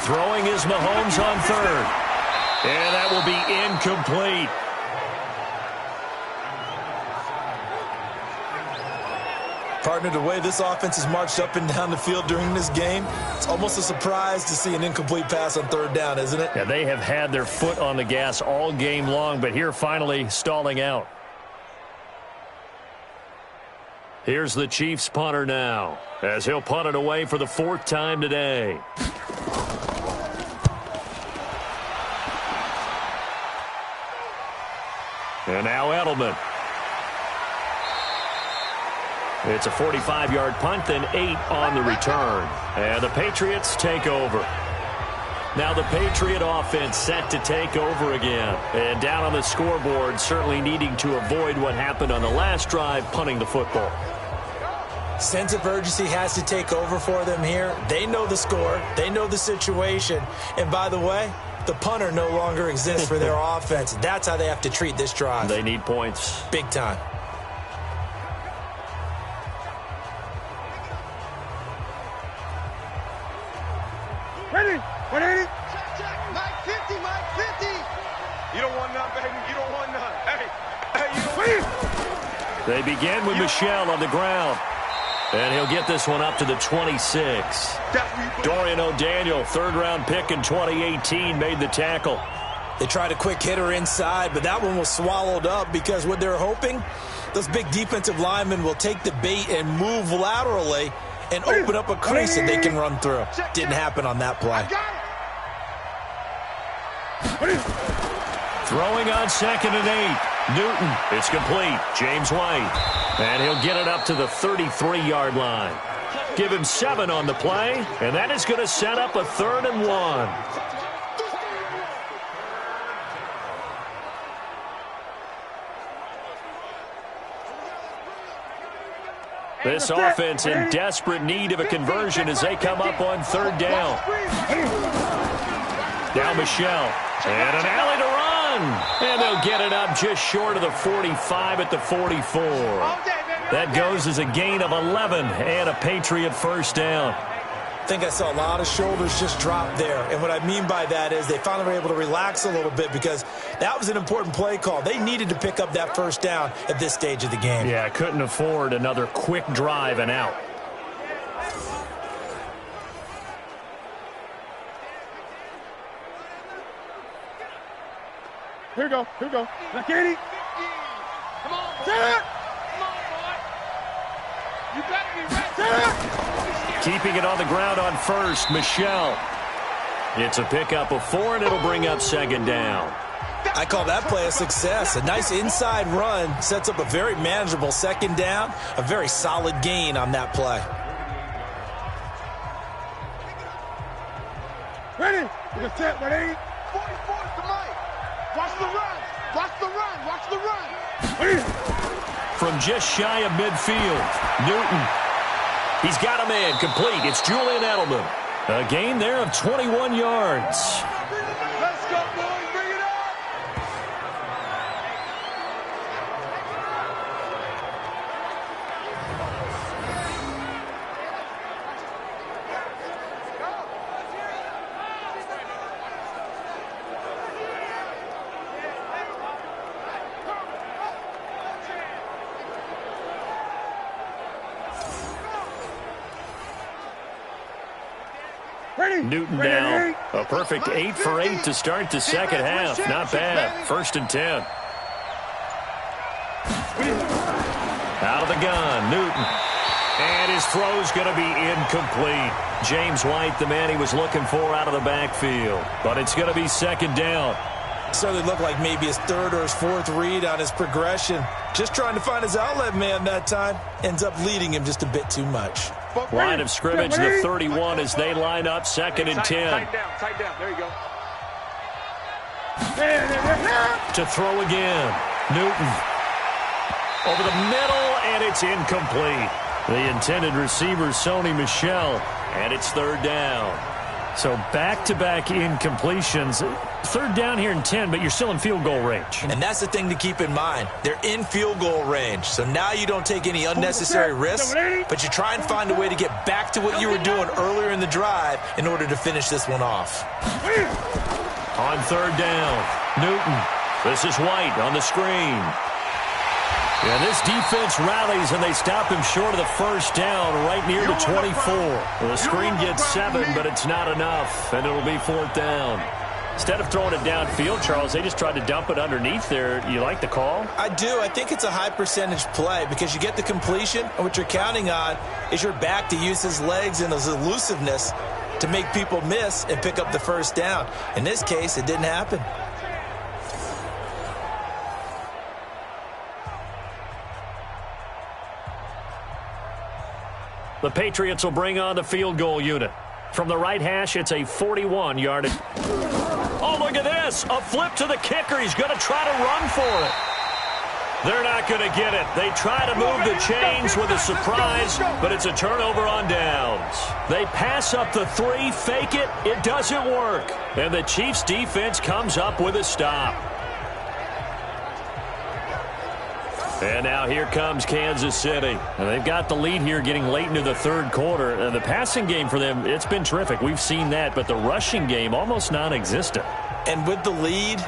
Throwing is Mahomes on third. And that will be incomplete. Partner, the way this offense has marched up and down the field during this game, it's almost a surprise to see an incomplete pass on third down, isn't it? Yeah, they have had their foot on the gas all game long, but here finally stalling out. Here's the Chiefs punter now, as he'll punt it away for the 4th time today. And now Edelman. It's a 45-yard punt, then 8 on the return. And the Patriots take over. Now the Patriot offense set to take over again. And down on the scoreboard, certainly needing to avoid what happened on the last drive, punting the football. Sense of urgency has to take over for them here. They know the score. They know the situation. And by the way, the punter no longer exists for their offense. That's how they have to treat this drive. They need points. Big time. Ready? 180? Mike 50, Mike 50. You don't want none, baby. You don't want none. Hey, you don't want They begin with Michel on the ground. And he'll get this one up to the 26. Dorian O'Daniel, 3rd-round pick in 2018, made the tackle. They tried a quick hitter inside, but that one was swallowed up because what they're hoping, those big defensive linemen will take the bait and move laterally and open up a crease that they can run through. Didn't happen on that play. Throwing on 2nd and 8. Newton, it's complete. James White. And he'll get it up to the 33-yard line. Give him 7 on the play, and that is going to set up a 3rd and 1. This offense in desperate need of a conversion as they come up on 3rd down. Now Michel, and an alley to run. And they'll get it up just short of the 45 at the 44. That goes as a gain of 11 and a Patriot 1st down. I think I saw a lot of shoulders just drop there. And what I mean by that is they finally were able to relax a little bit because that was an important play call. They needed to pick up that 1st down at this stage of the game. Yeah, couldn't afford another quick drive and out. Here we go. Here we go. Like 80. Come on, boy. Set it. Come on, boy. You better be ready. Set it. Keeping it on the ground on 1st, Michel. It's a pickup of 4, and it'll bring up 2nd down. I call that play a success. A nice inside run sets up a very manageable 2nd down, a very solid gain on that play. Ready? We're gonna set 180. 44 to Mike. Watch the run. Watch the run. Watch the run. From just shy of midfield, Newton. He's got a man complete. It's Julian Edelman. A gain there of 21 yards. Let's go, boys. Bring it up. Ready? Newton Ready, now. ready? A perfect 8 for 8 to start the 2nd half. Not bad. 1st and 10. Out of the gun, Newton. And his throw's going to be incomplete. James White, the man he was looking for out of the backfield. But it's going to be 2nd down. Certainly looked like maybe his 3rd or his 4th read on his progression. Just trying to find his outlet man that time. Ends up leading him just a bit too much. Line of scrimmage, the 31 as they line up 2nd and 10. Tighten down. Tighten down. There you go. To throw again. Newton. Over the middle, and it's incomplete. The intended receiver, Sony Michel, and it's third down. So back-to-back incompletions. Third down here in 10, but you're still in field goal range. And that's the thing to keep in mind. They're in field goal range. So now you don't take any unnecessary risks, but you try and find a way to get back to what you were doing earlier in the drive in order to finish this one off. On third down, Newton. This is White on the screen. Yeah, this defense rallies, and they stop him short of the first down right near the 24. Well, the screen gets 7, but it's not enough, and it'll be fourth down. Instead of throwing it downfield, Charles, they just tried to dump it underneath there. You like the call? I do. I think it's a high-percentage play because you get the completion, and what you're counting on is your back to use his legs and his elusiveness to make people miss and pick up the first down. In this case, it didn't happen. The Patriots will bring on the field goal unit. From the right hash, it's a 41-yard. Oh, look at this. A flip to the kicker. He's going to try to run for it. They're not going to get it. They try to move the chains with a surprise, but it's a turnover on downs. They pass up the 3, fake it. It doesn't work. And the Chiefs' defense comes up with a stop. And now here comes Kansas City. And they've got the lead here getting late into the third quarter. And the passing game for them, it's been terrific. We've seen that, but the rushing game almost non-existent. And with the lead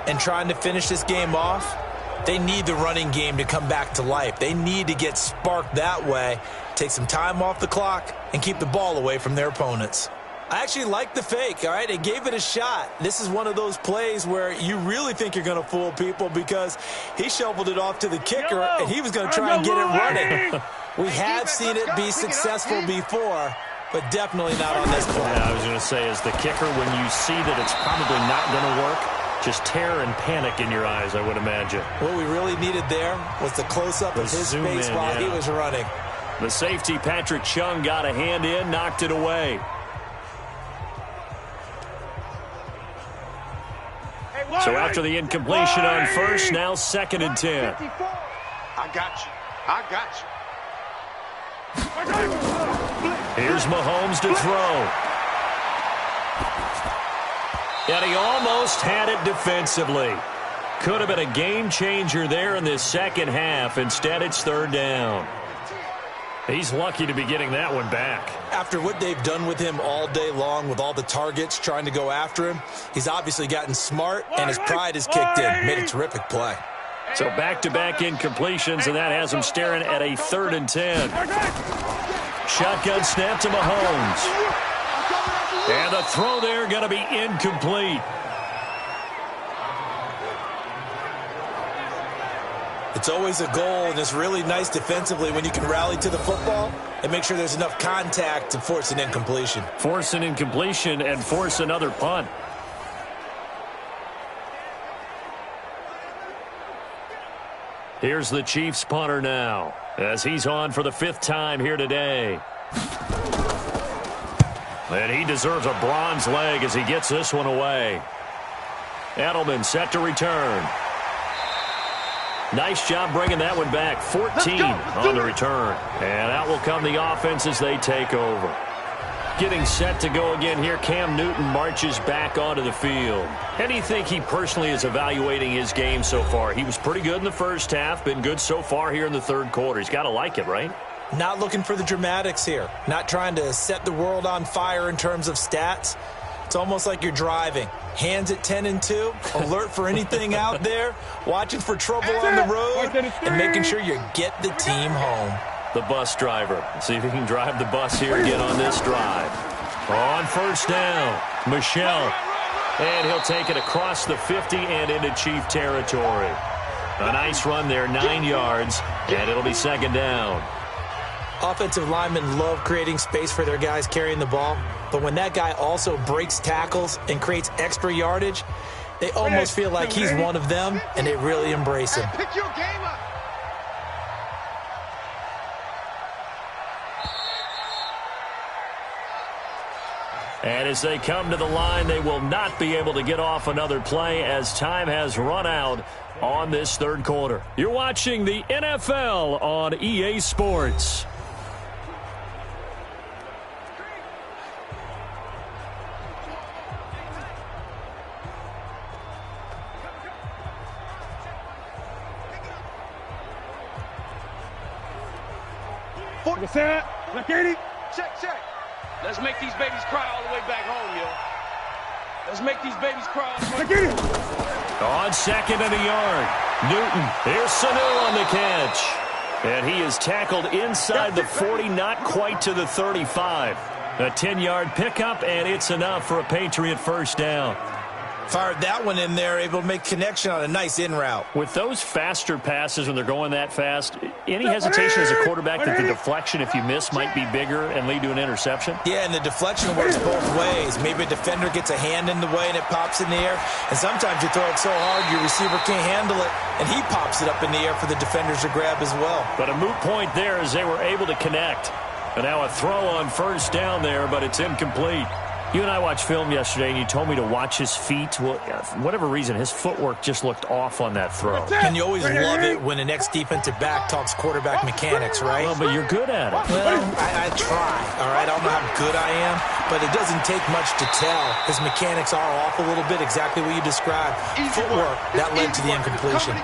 and trying to finish this game off, they need the running game to come back to life. They need to get sparked that way, take some time off the clock, and keep the ball away from their opponents. I actually like the fake, all right? They gave it a shot. This is one of those plays where you really think you're going to fool people because he shoveled it off to the kicker, and he was going to try and get it running. We have seen it be successful before, but definitely not on this play. Yeah, I was going to say, as the kicker, when you see that it's probably not going to work, just terror and panic in your eyes, I would imagine. What we really needed there was the close-up of his face while he was running. The safety, Patrick Chung, got a hand in, knocked it away. So after the incompletion on first, now 2nd and 10. I got you. I got you. Here's Mahomes to throw. And he almost had it defensively. Could have been a game changer there in this second half. Instead, it's third down. He's lucky to be getting that one back. After what they've done with him all day long with all the targets trying to go after him, he's obviously gotten smart, and his pride has kicked in. Made a terrific play. So back-to-back incompletions, and that has him staring at a 3rd and 10. Shotgun snap to Mahomes. And the throw there going to be incomplete. It's always a goal, and it's really nice defensively when you can rally to the football and make sure there's enough contact to force an incompletion. Force an incompletion and force another punt. Here's the Chiefs punter now, as he's on for the 5th time here today. And he deserves a bronze leg as he gets this one away. Edelman set to return. Nice job bringing that one back. 14 on the return. And out will come the offense as they take over. Getting set to go again here, Cam Newton marches back onto the field. How do you think he personally is evaluating his game so far? He was pretty good in the first half, been good so far here in the third quarter. He's got to like it, right? Not looking for the dramatics here. Not trying to set the world on fire in terms of stats. It's almost like you're driving. Hands at 10 and 2, alert for anything out there, watching for trouble on the road, and making sure you get the team home. The bus driver. See if he can drive the bus here again on this drive. On first down, Michel. And he'll take it across the 50 and into Chief territory. A nice run there, 9 yards, and it'll be 2nd down. Offensive linemen love creating space for their guys carrying the ball, but when that guy also breaks tackles and creates extra yardage, they almost feel like he's one of them, and they really embrace him. Pick your game up. And as they come to the line, they will not be able to get off another play as time has run out on this third quarter. You're watching the NFL on EA Sports. What's that? Look at it. Check, check. Let's make these babies cry all the way back home, yo. Let's make these babies cry all the way. Look at it. On second and a yard. Newton. Here's Sanu on the catch. And he is tackled inside the 40, not quite to the 35. A 10-yard pickup, and it's enough for a Patriot first down. Fired that one in there, able to make connection on a nice in route. With those faster passes when they're going that fast, any hesitation as a quarterback that the deflection, if you miss, might be bigger and lead to an interception? Yeah, and the deflection works both ways. Maybe a defender gets a hand in the way and it pops in the air. And sometimes you throw it so hard your receiver can't handle it, and he pops it up in the air for the defenders to grab as well. But a moot point there as they were able to connect. And now a throw on first down there, but it's incomplete. You and I watched film yesterday, and you told me to watch his feet. Well, for whatever reason, his footwork just looked off on that throw. And you always love it when the next defensive back talks quarterback mechanics, right? Well, but you're good at it. Well, I try, all right? I don't know how good I am, but it doesn't take much to tell. His mechanics are off a little bit, exactly what you described. Footwork, that led to the incompletion.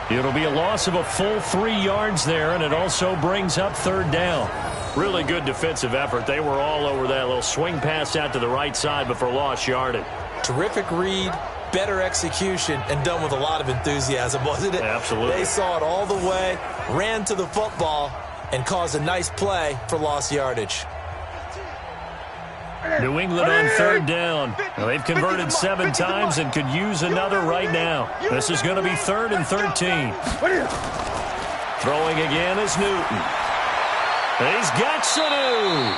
It'll be a loss of a full 3 yards there, and it also brings up third down. Really good defensive effort. They were all over that little swing pass out to the right side, but for lost yardage. Terrific read, better execution, and done with a lot of enthusiasm, wasn't it? Absolutely. They saw it all the way, ran to the football, and caused a nice play for lost yardage. New England on third down. Now, they've converted 7 times and could use another right now. This is going to be 3rd and 13. Throwing again is Newton. He's got Sanu.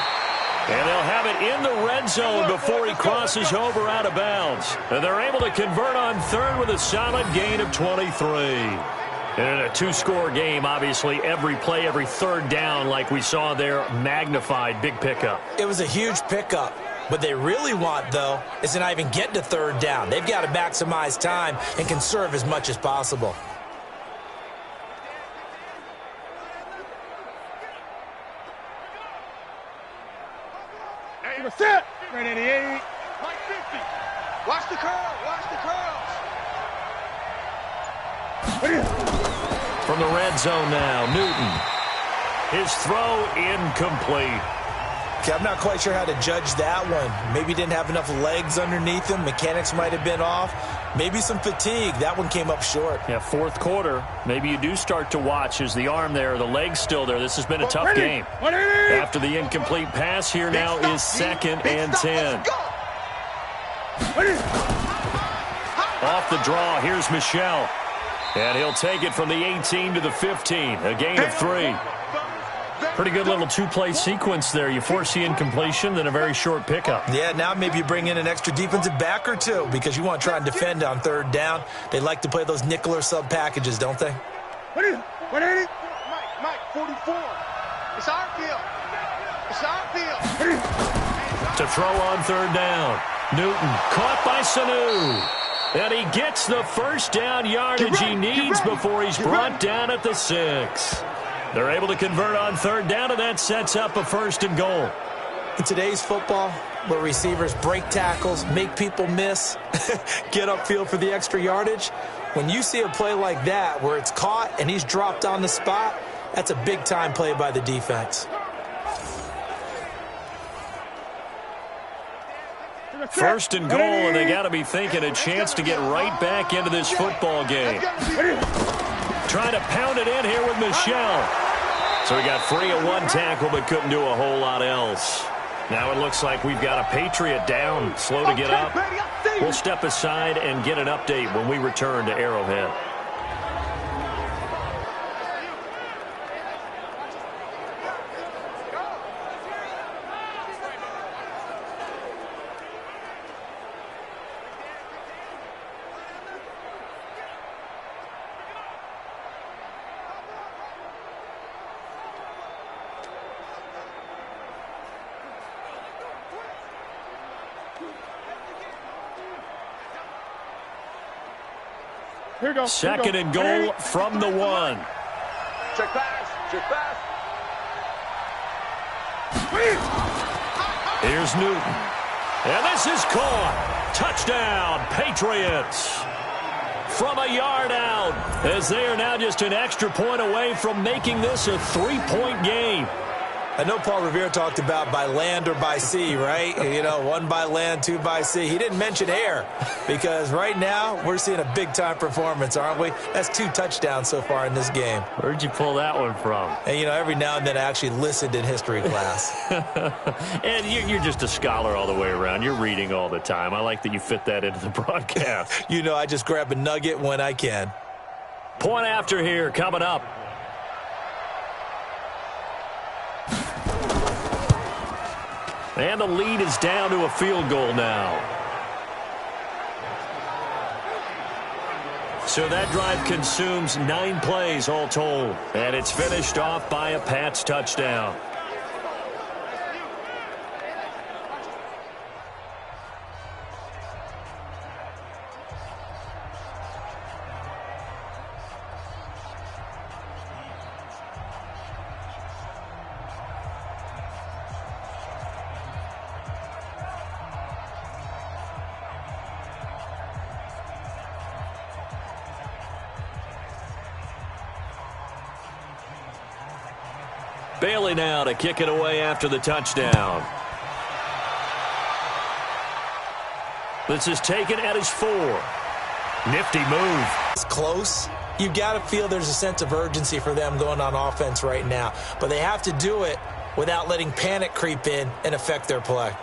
And they'll have it in the red zone before he crosses over out of bounds. And they're able to convert on third with a solid gain of 23. And in a 2-score game, obviously, every play, every third down, like we saw there, magnified, big pickup. It was a huge pickup. What they really want, though, is to not even get to third down. They've got to maximize time and conserve as much as possible. Set. Right at the 8. Mike 50. Watch the curl. Watch the curls. From the red zone now, Newton. His throw incomplete. Okay, I'm not quite sure how to judge that one. Maybe didn't have enough legs underneath him. Mechanics might have been off. Maybe some fatigue. That one came up short. Yeah, fourth quarter. Maybe you do start to watch as the arm there, the leg's still there. This has been a tough game. After the incomplete pass, here now is 2nd and 10. Off the draw, here's Michel. And he'll take it from the 18 to the 15. A gain of 3. Pretty good little 2-play sequence there. You force the incompletion, then a very short pickup. Yeah, now maybe you bring in an extra defensive back or two because you want to try and defend on third down. They like to play those nickel or sub packages, don't they? What is it? Mike, 44. It's our field. It's our field. To throw on third down. Newton caught by Sanu. And he gets the first down yardage he needs before he's brought down at the 6. They're able to convert on third down, and that sets up a 1st and goal. In today's football, where receivers break tackles, make people miss, get upfield for the extra yardage, when you see a play like that where it's caught and he's dropped on the spot, that's a big-time play by the defense. First and goal, and they got to be thinking a chance to get right back into this football game. Trying to pound it in here with Michel. So he got free of 1 tackle but couldn't do a whole lot else. Now it looks like we've got a Patriot down, slow to get up. We'll step aside and get an update when we return to Arrowhead. Here goes. 2nd and goal from the 1. Check pass. Check pass. Here's Newton. And this is caught. Touchdown, Patriots. From a yard out, as they are now just an extra point away from making this a 3-point game. I know Paul Revere talked about by land or by sea, right? You know, 1 by land, 2 by sea. He didn't mention air because right now we're seeing a big-time performance, aren't we? That's 2 touchdowns so far in this game. Where'd you pull that one from? And, you know, every now and then I actually listened in history class. And you're just a scholar all the way around. You're reading all the time. I like that you fit that into the broadcast. You know, I just grab a nugget when I can. Point after here coming up. And the lead is down to a field goal now. So that drive consumes 9 plays all told. And it's finished off by a Pats touchdown. Bailey now to kick it away after the touchdown. This is taken at his 4. Nifty move. It's close. You've got to feel there's a sense of urgency for them going on offense right now. But they have to do it without letting panic creep in and affect their play.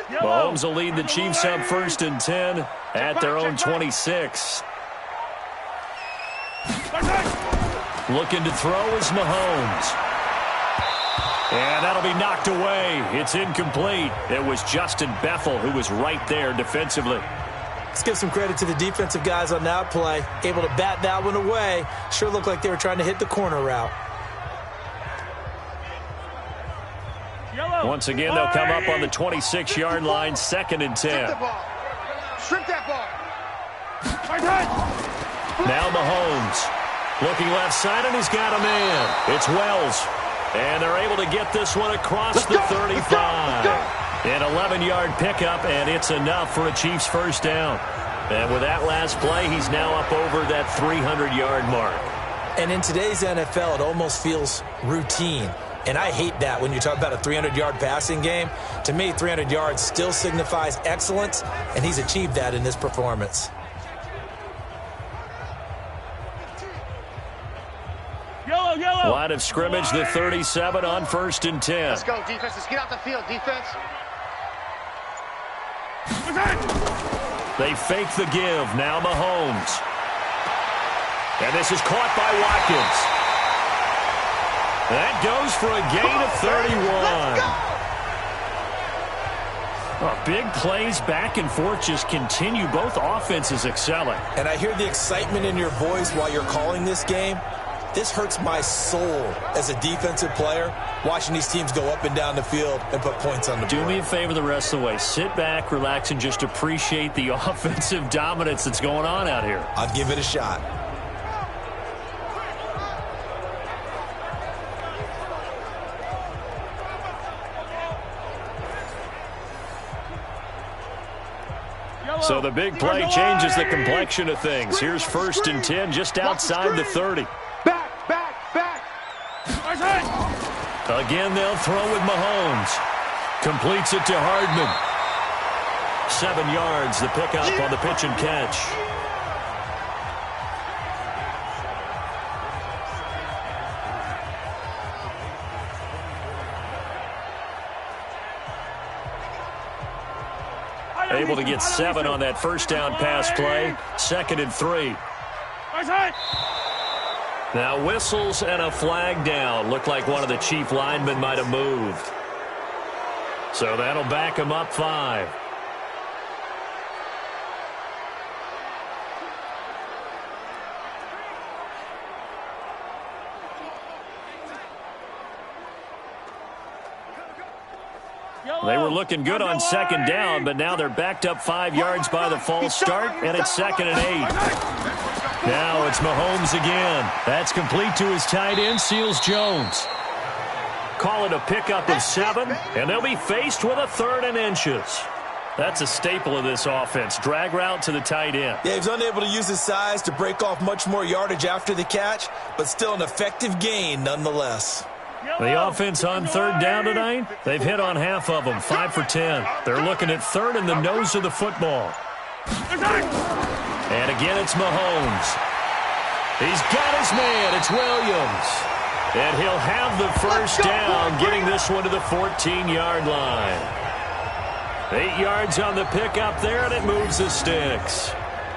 Mahomes will lead the Chiefs up 1st and 10 at their own 26. Looking to throw is Mahomes. And that'll be knocked away. It's incomplete. It was Justin Bethel who was right there defensively. Let's give some credit to the defensive guys on that play. Able to bat that one away. Sure looked like they were trying to hit the corner route. Once again, they'll come up on the 26-yard line, 2nd and 10. Strip that ball. Now Mahomes. Looking left side, and he's got a man. It's Wells. And they're able to get this one across the 35. An 11-yard pickup, and it's enough for a Chiefs first down. And with that last play, he's now up over that 300-yard mark. And in today's NFL, it almost feels routine. And I hate that when you talk about a 300-yard passing game. To me, 300 yards still signifies excellence, and he's achieved that in this performance. Line of scrimmage, the 37 on 1st and 10. Let's go, defense. Let's get out the field, defense. They fake the give. Now Mahomes. And this is caught by Watkins. That goes for a gain of 31. Big plays back and forth just continue. Both offenses excelling. And I hear the excitement in your voice while you're calling this game. This hurts my soul as a defensive player, watching these teams go up and down the field and put points on the board. Do me a favor the rest of the way. Sit back, relax, and just appreciate the offensive dominance that's going on out here. I'll give it a shot. So the big play changes the complexion of things. Here's 1st and 10 just outside the 30. Again, they'll throw with Mahomes. Completes it to Hardman. 7 yards, the pickup on the pitch and catch. Able to get 7 on that first down pass play. 2nd and 3. Now whistles and a flag down. Looked like one of the Chief linemen might have moved. So that'll back him up 5. They were looking good on 2nd down, but now they're backed up 5 yards by the false start, and it's 2nd and 8. Now it's Mahomes again. That's complete to his tight end, Seals-Jones. Call it a pickup of 7, and they'll be faced with a 3rd and inches. That's a staple of this offense. Drag route to the tight end. Yeah, he's unable to use his size to break off much more yardage after the catch, but still an effective gain nonetheless. The offense on third down tonight, they've hit on half of them, 5 for 10. They're looking at third in the nose of the football. And again, it's Mahomes. He's got his man. It's Williams. And he'll have the first down, getting this one to the 14-yard line. 8 yards on the pickup there, and it moves the sticks.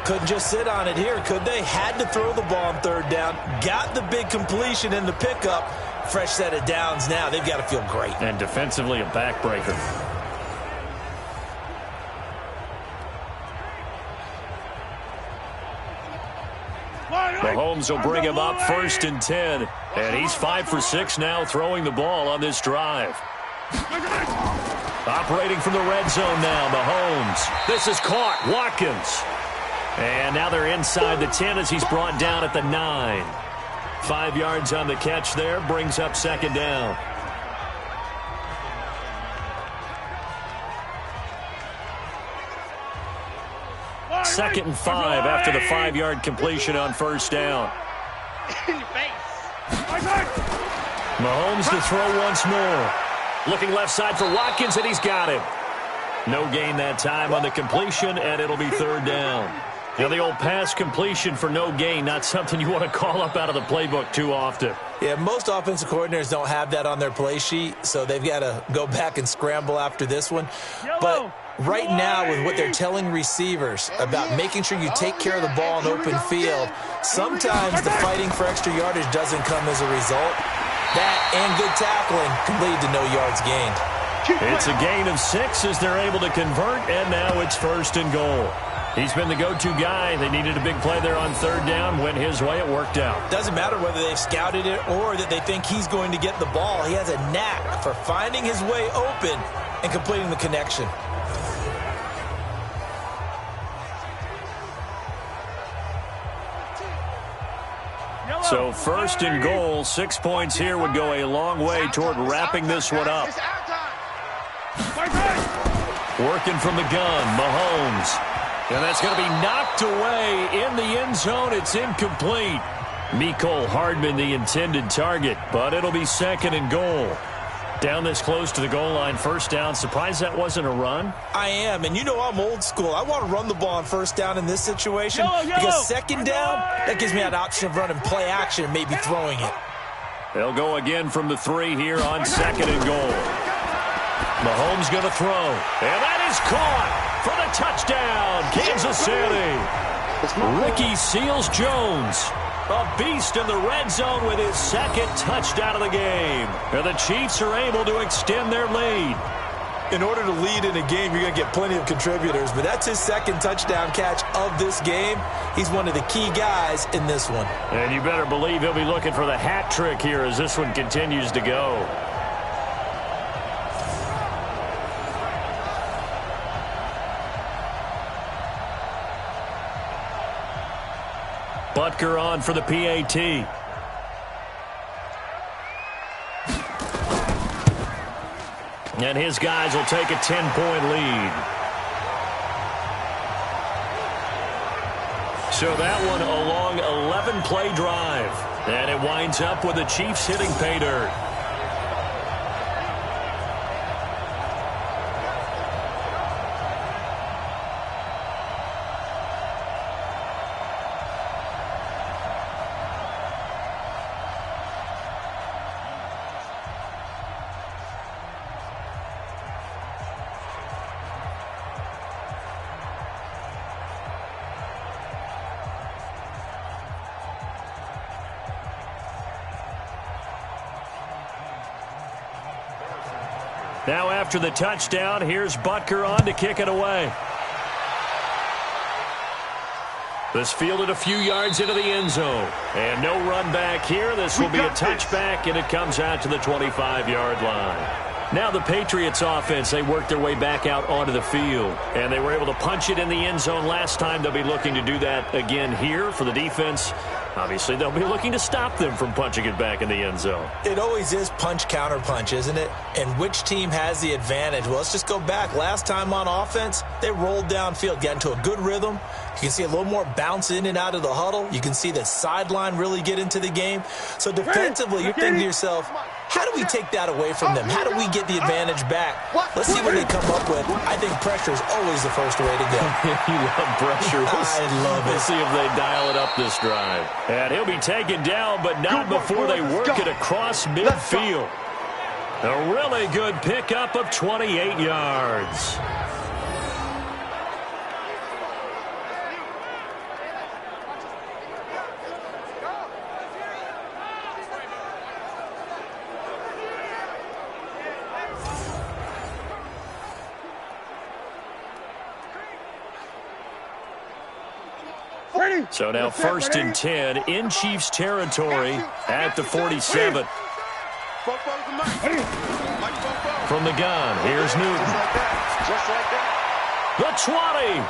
Couldn't just sit on it here, could they? Had to throw the ball on third down. Got the big completion in the pickup. Fresh set of downs now. They've got to feel great. And defensively, a backbreaker. Mahomes will bring him up 1st and 10. And he's 5 for 6 now throwing the ball on this drive. Operating from the red zone now, Mahomes. This is caught. Watkins. And now they're inside the 10 as he's brought down at the 9. 5 yards on the catch there, brings up 2nd down. Second and 5 after the 5-yard completion on 1st down. Mahomes to throw once more. Looking left side for Watkins, and he's got him. No gain that time on the completion, and it'll be 3rd down. Now, the old pass completion for no gain, not something you want to call up out of the playbook too often. Yeah, most offensive coordinators don't have that on their play sheet, so they've got to go back and scramble after this one. But right now, with what they're telling receivers about making sure you take care of the ball in open field, sometimes the fighting for extra yardage doesn't come as a result. That and good tackling can lead to no yards gained. It's a gain of 6 as they're able to convert, and now it's 1st and goal. He's been the go-to guy. They needed a big play there on 3rd down. Went his way. It worked out. Doesn't matter whether they've scouted it or that they think he's going to get the ball. He has a knack for finding his way open and completing the connection. So 1st and goal, 6 points here would go a long way toward wrapping this one up. Working from the gun, Mahomes. And that's going to be knocked away in the end zone. It's incomplete. Mecole Hardman, the intended target, but it'll be 2nd and goal. Down this close to the goal line, 1st down. Surprised that wasn't a run? I am, and you know I'm old school. I want to run the ball on 1st down in this situation because 2nd down, that gives me that option of running play action and maybe throwing it. They'll go again from the 3 here on 2nd and goal. Mahomes going to throw, and that is caught for the touchdown, Kansas City. Ricky Seals-Jones, a beast in the red zone with his 2nd touchdown of the game. And the Chiefs are able to extend their lead. In order to lead in a game, you're going to get plenty of contributors, but that's his 2nd touchdown catch of this game. He's one of the key guys in this one. And you better believe he'll be looking for the hat trick here as this one continues to go. Butker on for the PAT. And his guys will take a 10-point lead. So that one a long 11-play drive. And it winds up with the Chiefs hitting pay dirt. Now after the touchdown, here's Butker on to kick it away. This fielded a few yards into the end zone. And no run back here. This will be a touchback, and it comes out to the 25-yard line. Now the Patriots offense, they worked their way back out onto the field. And they were able to punch it in the end zone last time. They'll be looking to do that again here for the defense. Obviously, they'll be looking to stop them from punching it back in the end zone. It always is punch, counter punch, isn't it? And which team has the advantage? Well, let's just go back. Last time on offense, they rolled downfield, got into a good rhythm. You can see a little more bounce in and out of the huddle. You can see the sideline really get into the game. So defensively, you're thinking to yourself, How do we take that away from them? How do we get the advantage back? Let's see what they come up with. I think pressure is always the first way to go. You love pressure. I love it. We'll see if they dial it up this drive. And he'll be taken down, but not before they work it across midfield. A really good pickup of 28 yards. So now 1st and 10 in Chiefs territory at the 47. From the gun, here's Newton. The 20.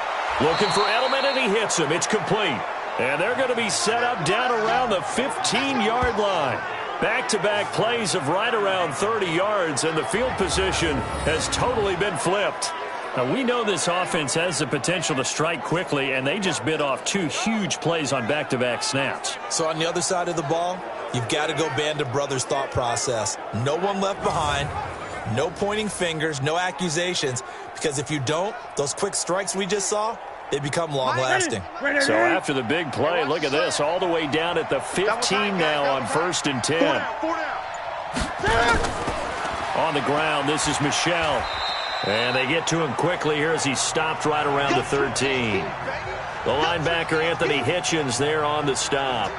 Looking for Edelman, and he hits him. It's complete. And they're going to be set up down around the 15-yard line. Back-to-back plays of right around 30 yards, and the field position has totally been flipped. Now, we know this offense has the potential to strike quickly, and they just bit off 2 huge plays on back-to-back snaps. So on the other side of the ball, you've got to go band of brothers thought process. No one left behind, no pointing fingers, no accusations, because if you don't, those quick strikes we just saw, they become long-lasting. So after the big play, look at this, all the way down at the 15 now on 1st and 10. On the ground, this is Michel. And they get to him quickly here as he stopped right around the 13. The linebacker, Anthony Hitchens, there on the stop.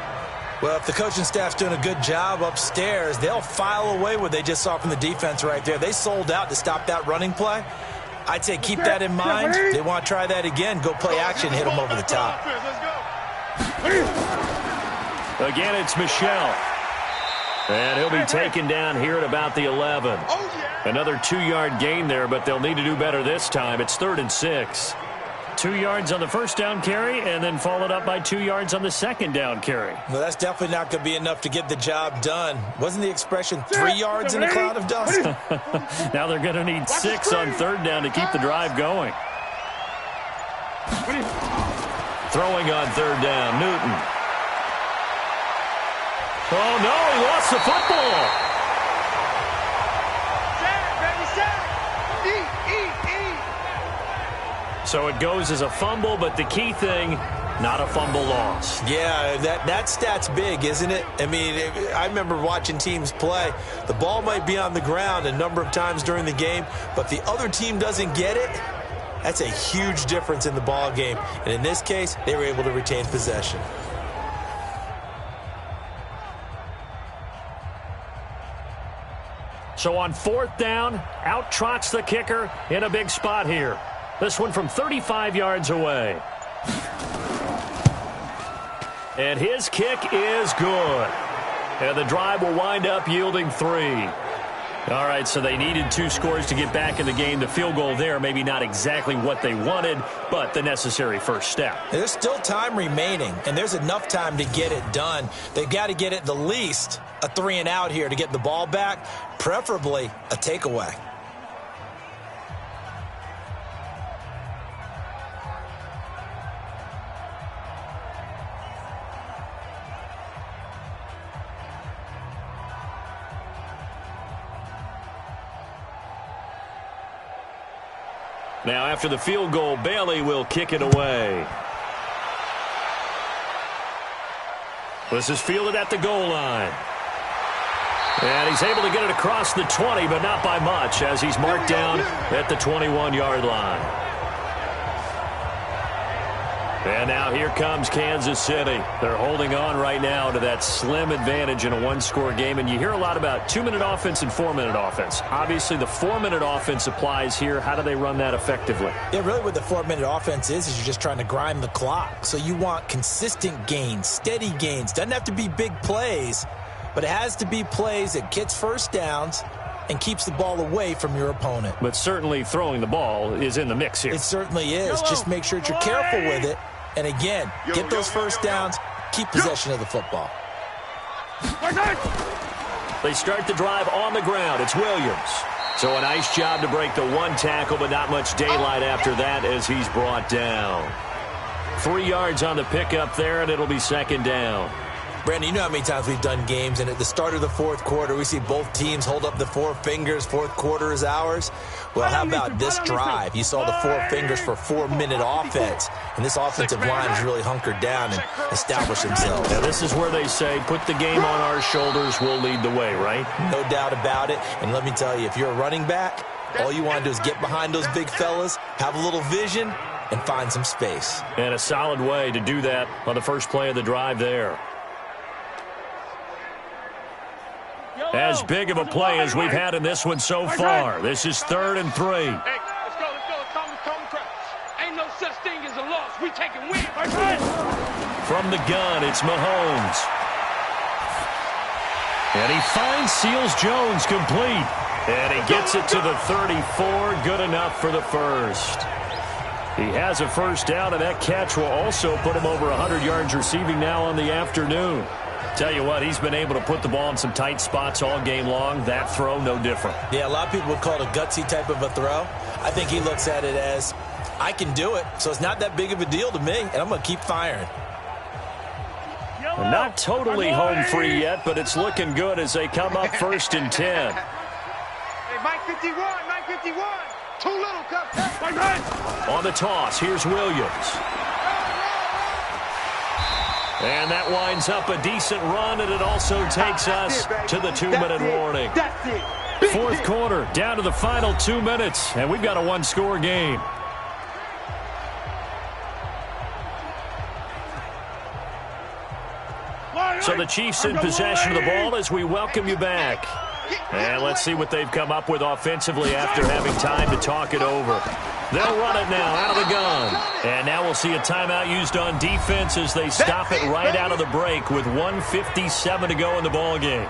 Well, if the coaching staff's doing a good job upstairs, they'll file away what they just saw from the defense right there. They sold out to stop that running play. I'd say keep that in mind. They want to try that again. Go play action, hit them over the top. Again, it's Michel. And he'll be taken down here at about the 11. Another 2-yard gain there, but they'll need to do better this time. It's 3rd and 6. 2 yards on the first down carry, and then followed up by 2 yards on the second down carry. Well, that's definitely not going to be enough to get the job done. Wasn't the expression 3 yards in a cloud of dust? Now they're going to need 6 on 3rd down to keep the drive going. Throwing on 3rd down, Newton. Oh, no, he lost the football. So it goes as a fumble, but the key thing, not a fumble loss. Yeah, that stat's big, isn't it? I mean, I remember watching teams play. The ball might be on the ground a number of times during the game, but the other team doesn't get it. That's a huge difference in the ball game. And in this case, they were able to retain possession. So on 4th down, out trots the kicker in a big spot here. This one from 35 yards away. And his kick is good. And the drive will wind up yielding 3. All right, so they needed 2 scores to get back in the game. The field goal there, maybe not exactly what they wanted, but the necessary first step. There's still time remaining, and there's enough time to get it done. They've got to get at the least a 3 and out here to get the ball back, preferably a takeaway. Now, after the field goal, Bailey will kick it away. This is fielded at the goal line. And he's able to get it across the 20, but not by much, as he's marked down at the 21-yard line. And now here comes Kansas City. They're holding on right now to that slim advantage in a 1-score game. And you hear a lot about 2-minute offense and 4-minute offense. Obviously, the 4-minute offense applies here. How do they run that effectively? Yeah, really what the 4-minute offense is you're just trying to grind the clock. So you want consistent gains, steady gains. Doesn't have to be big plays, but it has to be plays that gets first downs and keeps the ball away from your opponent. But certainly throwing the ball is in the mix here. It certainly is. Just make sure that you're careful with it. And again, get those first downs, keep possession of the football. They start the drive on the ground. It's Williams. So a nice job to break the 1 tackle, but not much daylight after that as he's brought down. 3 yards on the pickup there, and it'll be 2nd down. Brandon, you know how many times we've done games, and at the start of the fourth quarter, we see both teams hold up the four fingers, fourth quarter is ours. Well, how about this drive? You saw the four fingers for 4-minute offense, and this offensive line has really hunkered down and established themselves. Now, this is where they say, put the game on our shoulders, we'll lead the way, right? No doubt about it, and let me tell you, if you're a running back, all you want to do is get behind those big fellas, have a little vision, and find some space. And a solid way to do that on the first play of the drive there. As big of a play as we've had in this one so far. This is 3rd and 3. Hey, let's go. Calm crowd. Ain't no such thing as a loss. We taking win. From the gun, it's Mahomes. And he finds Seals Jones complete. And he gets it to the 34. Good enough for the first. He has a first down, and that catch will also put him over 100 yards receiving now on the afternoon. Tell you what, he's been able to put the ball in some tight spots all game long. That throw, no different. Yeah, a lot of people would call it a gutsy type of a throw. I think he looks at it as, I can do it, so it's not that big of a deal to me, and I'm going to keep firing. Not totally home free yet, but it's looking good as they come up 1st and 10. Hey, Mike 51. Too little, Cup. On the toss, here's Williams. And that winds up a decent run, and it also takes us to the 2-minute warning. Fourth quarter, down to the final 2 minutes, and we've got a one-score game. So the Chiefs in possession of the ball as we welcome you back. And let's see what they've come up with offensively after having time to talk it over. They'll run it now out of the gun. And now we'll see a timeout used on defense as they stop it right out of the break with 1:57 to go in the ball game.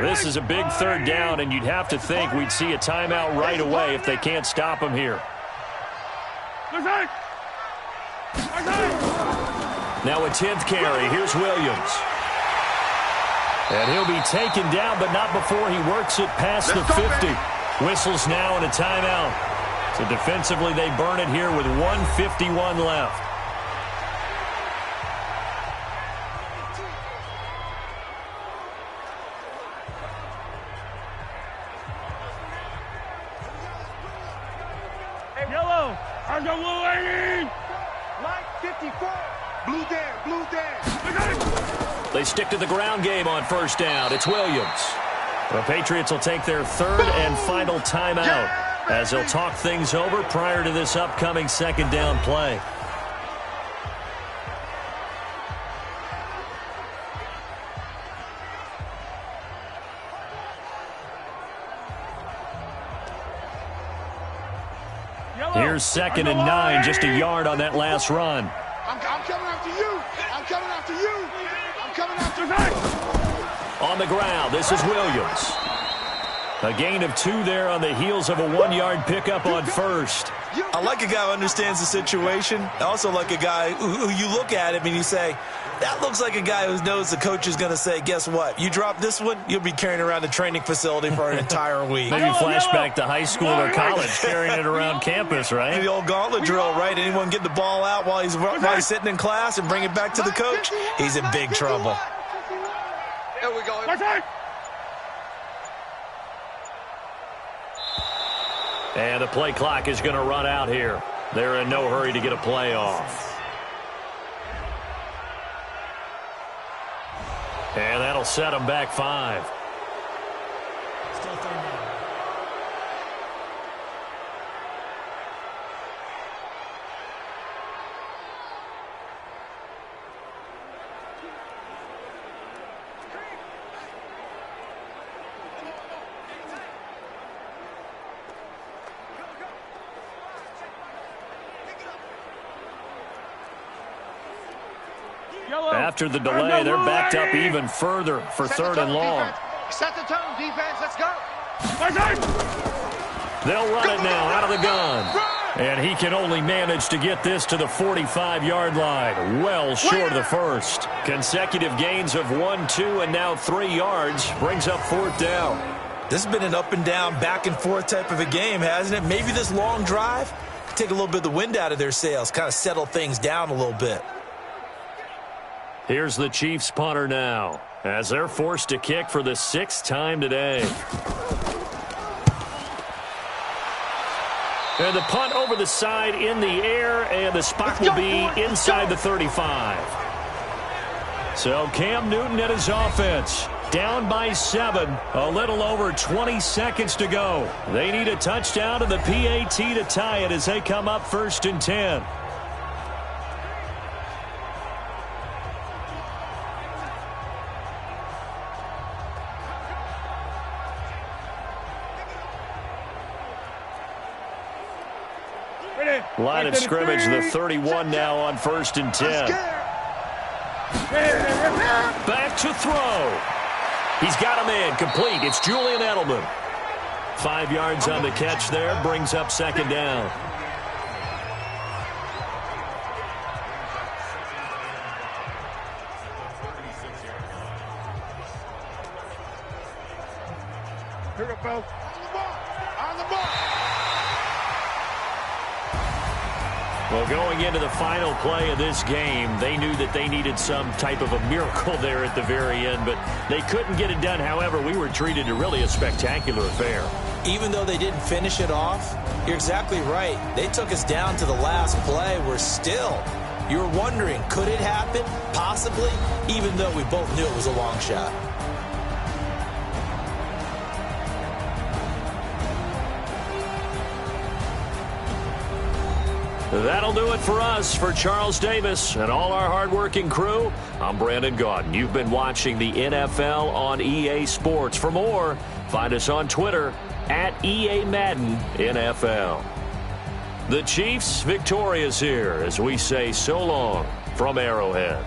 This is a big 3rd down, and you'd have to think we'd see a timeout right away if they can't stop him here. Now a 10th carry. Here's Williams. And he'll be taken down, but not before he works it past the 50. Whistles now and a timeout. So defensively, they burn it here with 1:51 left. Yellow. Mike 54. Blue down. They stick to the ground game on 1st down. It's Williams. The Patriots will take their 3rd and final timeout as they'll talk things over prior to this upcoming 2nd down play. Here's 2nd and 9, just a yard on that last run. I'm coming after you. I'm coming after you. On the ground, this is Williams. A gain of 2 there on the heels of a 1-yard pickup on 1st. I like a guy who understands the situation. I also like a guy who you look at him and you say, that looks like a guy who knows the coach is going to say, guess what? You drop this one, you'll be carrying around the training facility for an entire week. Maybe flashback to high school or college, carrying it around campus, right? The old gauntlet drill, right? Anyone get the ball out while he's sitting in class and bring it back to the coach? He's in big trouble. There we go. And the play clock is going to run out here. They're in no hurry to get a play off. And that'll set them back 5. Still 3rd down. After the delay, they're backed up even further for 3rd and long. Set the tone, defense. Let's go. They'll run it now out of the gun. And he can only manage to get this to the 45-yard line. Well short of the first. Consecutive gains of 1, 2, and now 3 yards brings up 4th down. This has been an up and down, back and forth type of a game, hasn't it? Maybe this long drive could take a little bit of the wind out of their sails, kind of settle things down a little bit. Here's the Chiefs punter now, as they're forced to kick for the 6th time today. And the punt over the side in the air, and the spot will be inside the 35. So Cam Newton and his offense down by 7, a little over 20 seconds to go. They need a touchdown and the PAT to tie it as they come up 1st and 10. Line of scrimmage, the 31 now on 1st and 10. Back to throw. He's got a man complete. It's Julian Edelman. 5 yards on the catch there, brings up 2nd down. Here we go, fellas. On the ball. Well, going into the final play of this game, they knew that they needed some type of a miracle there at the very end, but they couldn't get it done. However, we were treated to really a spectacular affair. Even though they didn't finish it off, you're exactly right. They took us down to the last play. We're still, you were wondering, could it happen? Possibly, even though we both knew it was a long shot. That'll do it for us. For Charles Davis and all our hardworking crew, I'm Brandon Gaudin. You've been watching the NFL on EA Sports. For more, find us on Twitter at EA Madden NFL. The Chiefs victorious here as we say so long from Arrowhead.